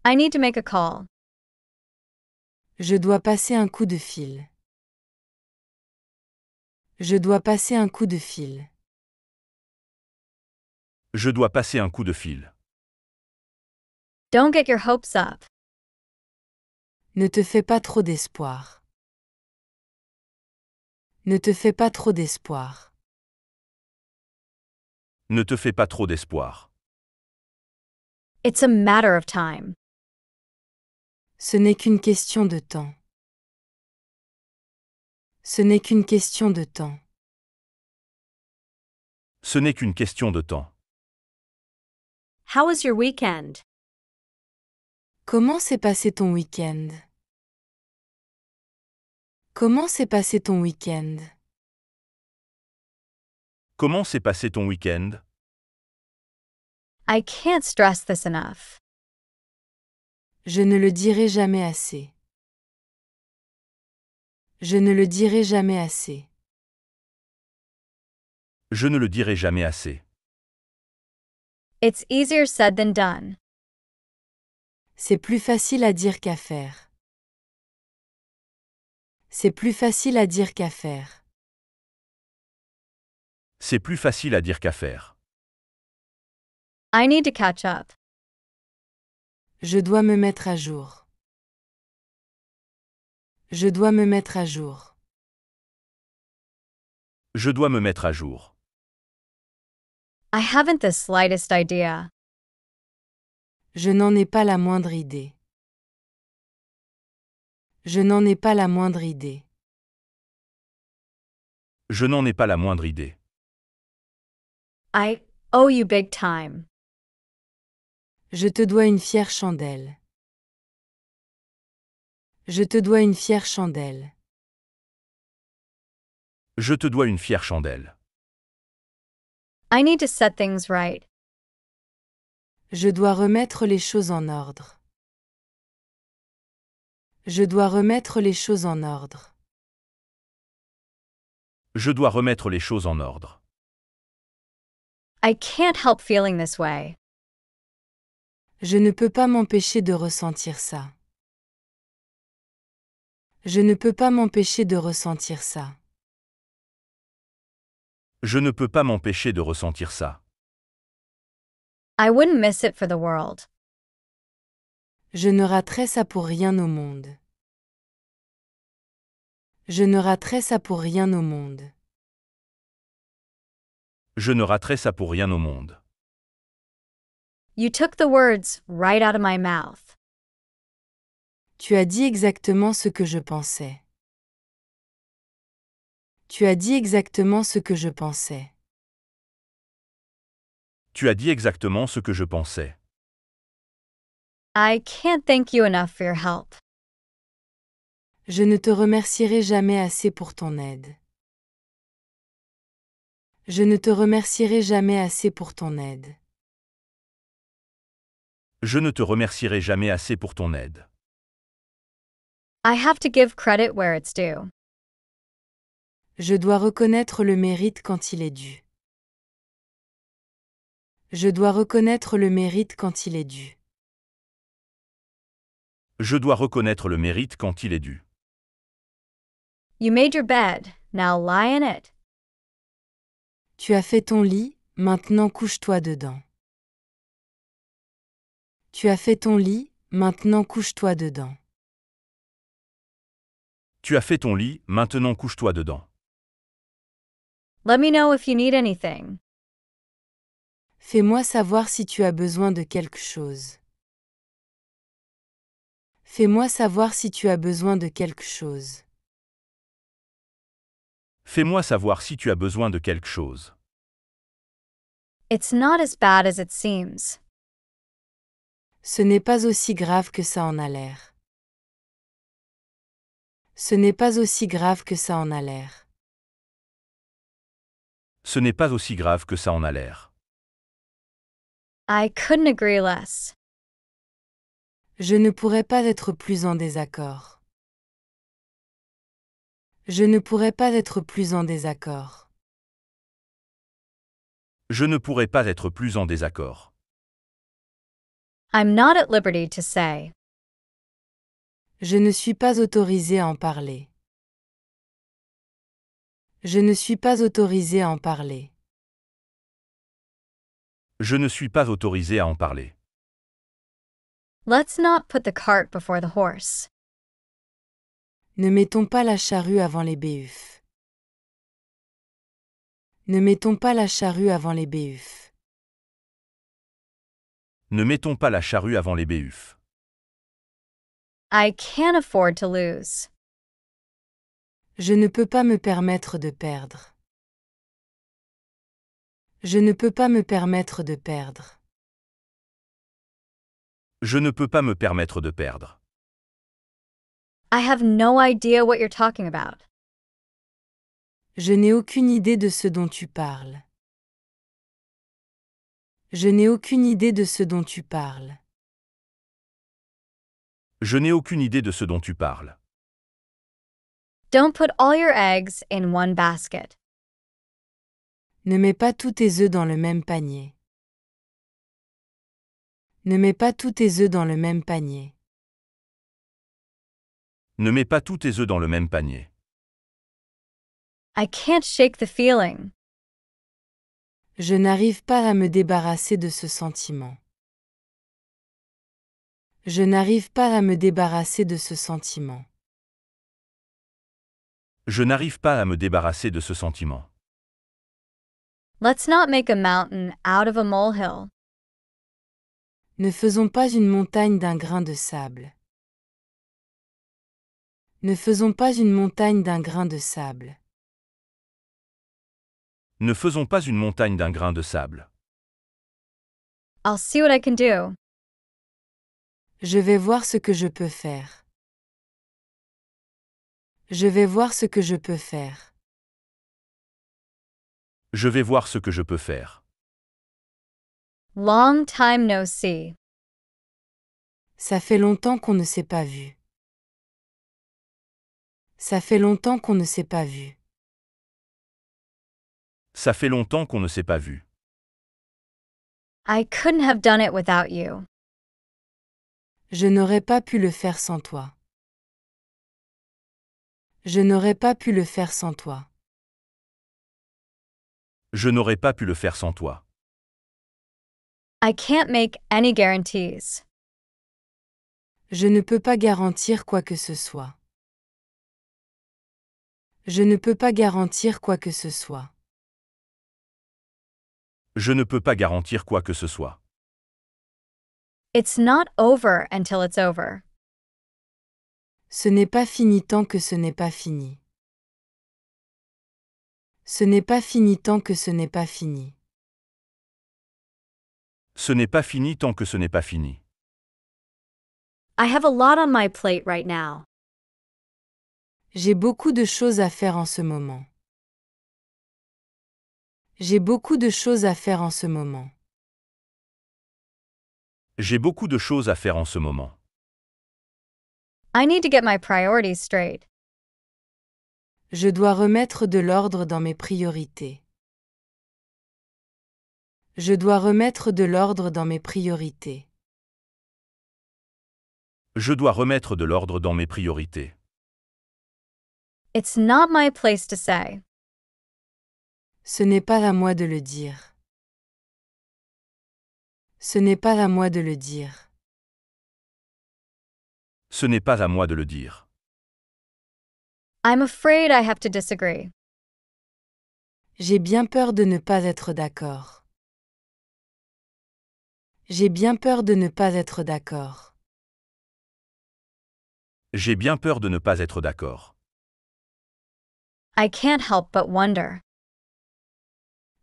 I need to make a call. Je dois passer un coup de fil. Je dois passer un coup de fil. Je dois passer un coup de fil. Don't get your hopes up. Ne te fais pas trop d'espoir. Ne te fais pas trop d'espoir. Ne te fais pas trop d'espoir. It's a matter of time. Ce n'est qu'une question de temps. Ce n'est qu'une question de temps. Ce n'est qu'une question de temps. How was your weekend? Comment s'est passé ton week-end? Comment s'est passé ton week-end? Comment s'est passé ton week-end? I can't stress this enough. Je ne le dirai jamais assez. Je ne le dirai jamais assez. Je ne le dirai jamais assez. It's easier said than done. C'est plus facile à dire qu'à faire. C'est plus facile à dire qu'à faire. C'est plus facile à dire qu'à faire. I need to catch up. Je dois me mettre à jour. Je dois me mettre à jour. Je dois me mettre à jour. I haven't the slightest idea. Je n'en ai pas la moindre idée. Je n'en ai pas la moindre idée. Je n'en ai pas la moindre idée. I owe you big time. Je te dois une fière chandelle. Je te dois une fière chandelle. Je te dois une fière chandelle. I need to set things right. Je dois remettre les choses en ordre. Je dois remettre les choses en ordre. Je dois remettre les choses en ordre. I can't help feeling this way. Je ne peux pas m'empêcher de ressentir ça. Je ne peux pas m'empêcher de ressentir ça. Je ne peux pas m'empêcher de ressentir ça. I wouldn't miss it for the world. Je ne raterai ça pour rien au monde. Je ne raterai ça pour rien au monde. Je ne raterai ça pour rien au monde. You took the words right out of my mouth. Tu as dit exactement ce que je pensais. Tu as dit exactement ce que je pensais. Tu as dit exactement ce que je pensais. I can't thank you enough for your help. Je ne te remercierai jamais assez pour ton aide. Je ne te remercierai jamais assez pour ton aide. Je ne te remercierai jamais assez pour ton aide. I have to give credit where it's due. Je dois reconnaître le mérite quand il est dû. Je dois reconnaître le mérite quand il est dû. Je dois reconnaître le mérite quand il est dû. You made your bed, now lie in it. Tu as fait ton lit, maintenant couche-toi dedans. Tu as fait ton lit, maintenant couche-toi dedans. Tu as fait ton lit, maintenant couche-toi dedans. Let me know if you need anything. Fais-moi savoir si tu as besoin de quelque chose. Fais-moi savoir si tu as besoin de quelque chose. Fais-moi savoir si tu as besoin de quelque chose. It's not as bad as it seems. Ce n'est pas aussi grave que ça en a l'air. Ce n'est pas aussi grave que ça en a l'air. Ce n'est pas aussi grave que ça en a l'air. I couldn't agree less. Je ne pourrais pas être plus en désaccord. Je ne pourrais pas être plus en désaccord. Je ne pourrais pas être plus en désaccord. I'm not at liberty to say. Je ne suis pas autorisé à en parler. Je ne suis pas autorisé à en parler. Je ne suis pas autorisé à en parler. Let's not put the cart before the horse. Ne mettons pas la charrue avant les béhuffes. Ne mettons pas la charrue avant les béhuffes. Ne mettons pas la charrue avant les béhuffes. I can't afford to lose. Je ne peux pas me permettre de perdre. Je ne peux pas me permettre de perdre. Je ne peux pas me permettre de perdre. I have no idea what you're talking about. Je n'ai aucune idée de ce dont tu parles. Je n'ai aucune idée de ce dont tu parles. Je n'ai aucune idée de ce dont tu parles. Don't put all your eggs in one basket. Ne mets pas tous tes œufs dans le même panier. Ne mets pas tous tes œufs dans le même panier. Ne mets pas tous tes œufs dans le même panier. I can't shake the feeling. Je n'arrive pas à me débarrasser de ce sentiment. Je n'arrive pas à me débarrasser de ce sentiment. Je n'arrive pas à me débarrasser de ce sentiment. Let's not make a mountain out of a molehill. Ne faisons pas une montagne d'un grain de sable. Ne faisons pas une montagne d'un grain de sable. Ne faisons pas une montagne d'un grain de sable. I'll see what I can do. Je vais voir ce que je peux faire. Je vais voir ce que je peux faire. Je vais voir ce que je peux faire. Long time no see. Ça fait longtemps qu'on ne s'est pas vu. Ça fait longtemps qu'on ne s'est pas vu. Ça fait longtemps qu'on ne s'est pas vu. I couldn't have done it without you. Je n'aurais pas pu le faire sans toi. Je n'aurais pas pu le faire sans toi. Je n'aurais pas pu le faire sans toi. I can't make any guarantees. Je ne peux pas garantir quoi que ce soit. Je ne peux pas garantir quoi que ce soit. Je ne peux pas garantir quoi que ce soit. It's not over until it's over. Ce n'est pas fini tant que ce n'est pas fini. Ce n'est pas fini tant que ce n'est pas fini. Ce n'est pas fini tant que ce n'est pas fini. I have a lot on my plate right now. J'ai beaucoup de choses à faire en ce moment. J'ai beaucoup de choses à faire en ce moment. J'ai beaucoup de choses à faire en ce moment. I need to get my priorities straight. Je dois remettre de l'ordre dans mes priorités. Je dois remettre de l'ordre dans mes priorités. Je dois remettre de l'ordre dans mes priorités. It's not my place to say. Ce n'est pas à moi de le dire. Ce n'est pas à moi de le dire. Ce n'est pas à moi de le dire. I'm afraid I have to disagree. J'ai bien peur de ne pas être d'accord. J'ai bien peur de ne pas être d'accord. J'ai bien peur de ne pas être d'accord. I can't help but wonder.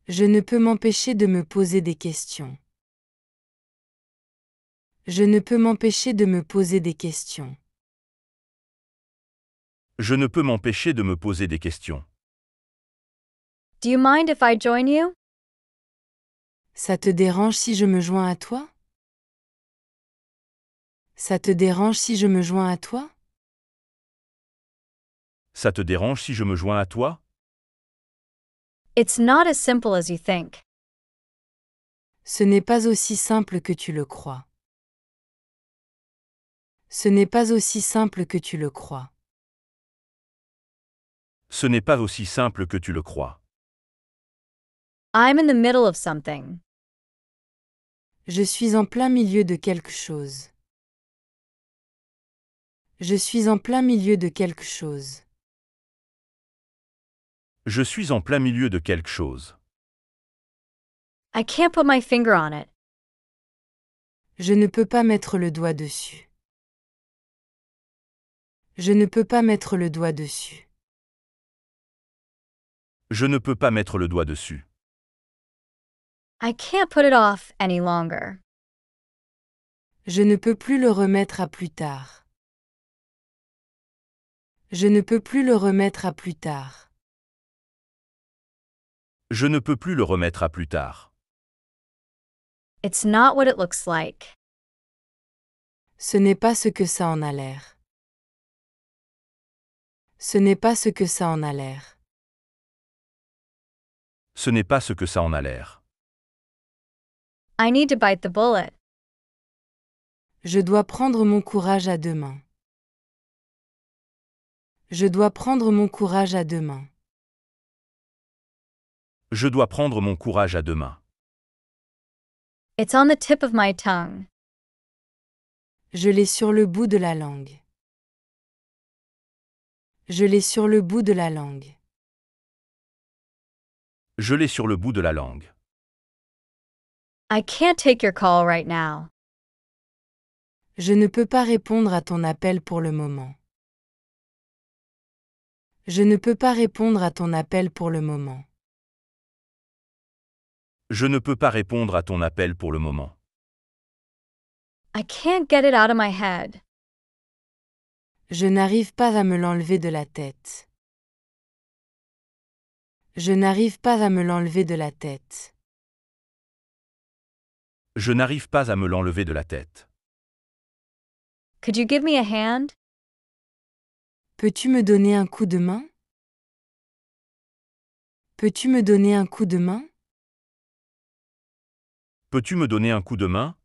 Je ne peux m'empêcher de me poser des questions. Je ne peux m'empêcher de me poser des questions. Je ne peux m'empêcher de me poser des questions. Do you mind if I join you? Ça te dérange si je me joins à toi? Ça te dérange si je me joins à toi? Ça te dérange si je me joins à toi? It's not as simple as you think. Ce n'est pas aussi simple que tu le crois. Ce n'est pas aussi simple que tu le crois. Ce n'est pas aussi simple que tu le crois. I'm in the middle of something. Je suis en plein milieu de quelque chose. Je suis en plein milieu de quelque chose. Je suis en plein milieu de quelque chose. I can't put my finger on it. Je ne peux pas mettre le doigt dessus. Je ne peux pas mettre le doigt dessus. Je ne peux pas mettre le doigt dessus. I can't put it off any longer. Je ne peux plus le remettre à plus tard. Je ne peux plus le remettre à plus tard. Je ne peux plus le remettre à plus tard. It's not what it looks like. Ce n'est pas ce que ça en a l'air. Ce n'est pas ce que ça en a l'air. Ce n'est pas ce que ça en a l'air. I need to bite the bullet. Je dois prendre mon courage à deux mains. Je dois prendre mon courage à deux mains. Je dois prendre mon courage à deux mains. It's on the tip of my tongue. Je l'ai sur le bout de la langue. Je l'ai sur le bout de la langue. Je l'ai sur le bout de la langue. I can't take your call right now. Je ne peux pas répondre à ton appel pour le moment. Je ne peux pas répondre à ton appel pour le moment. Je ne peux pas répondre à ton appel pour le moment. I can't get it out of my head. Je n'arrive pas à me l'enlever de la tête. Je n'arrive pas à me l'enlever de la tête. Je n'arrive pas à me l'enlever de la tête. Could you give me a hand? Peux-tu me donner un coup de main? Peux-tu me donner un coup de main? Peux-tu me donner un coup de main?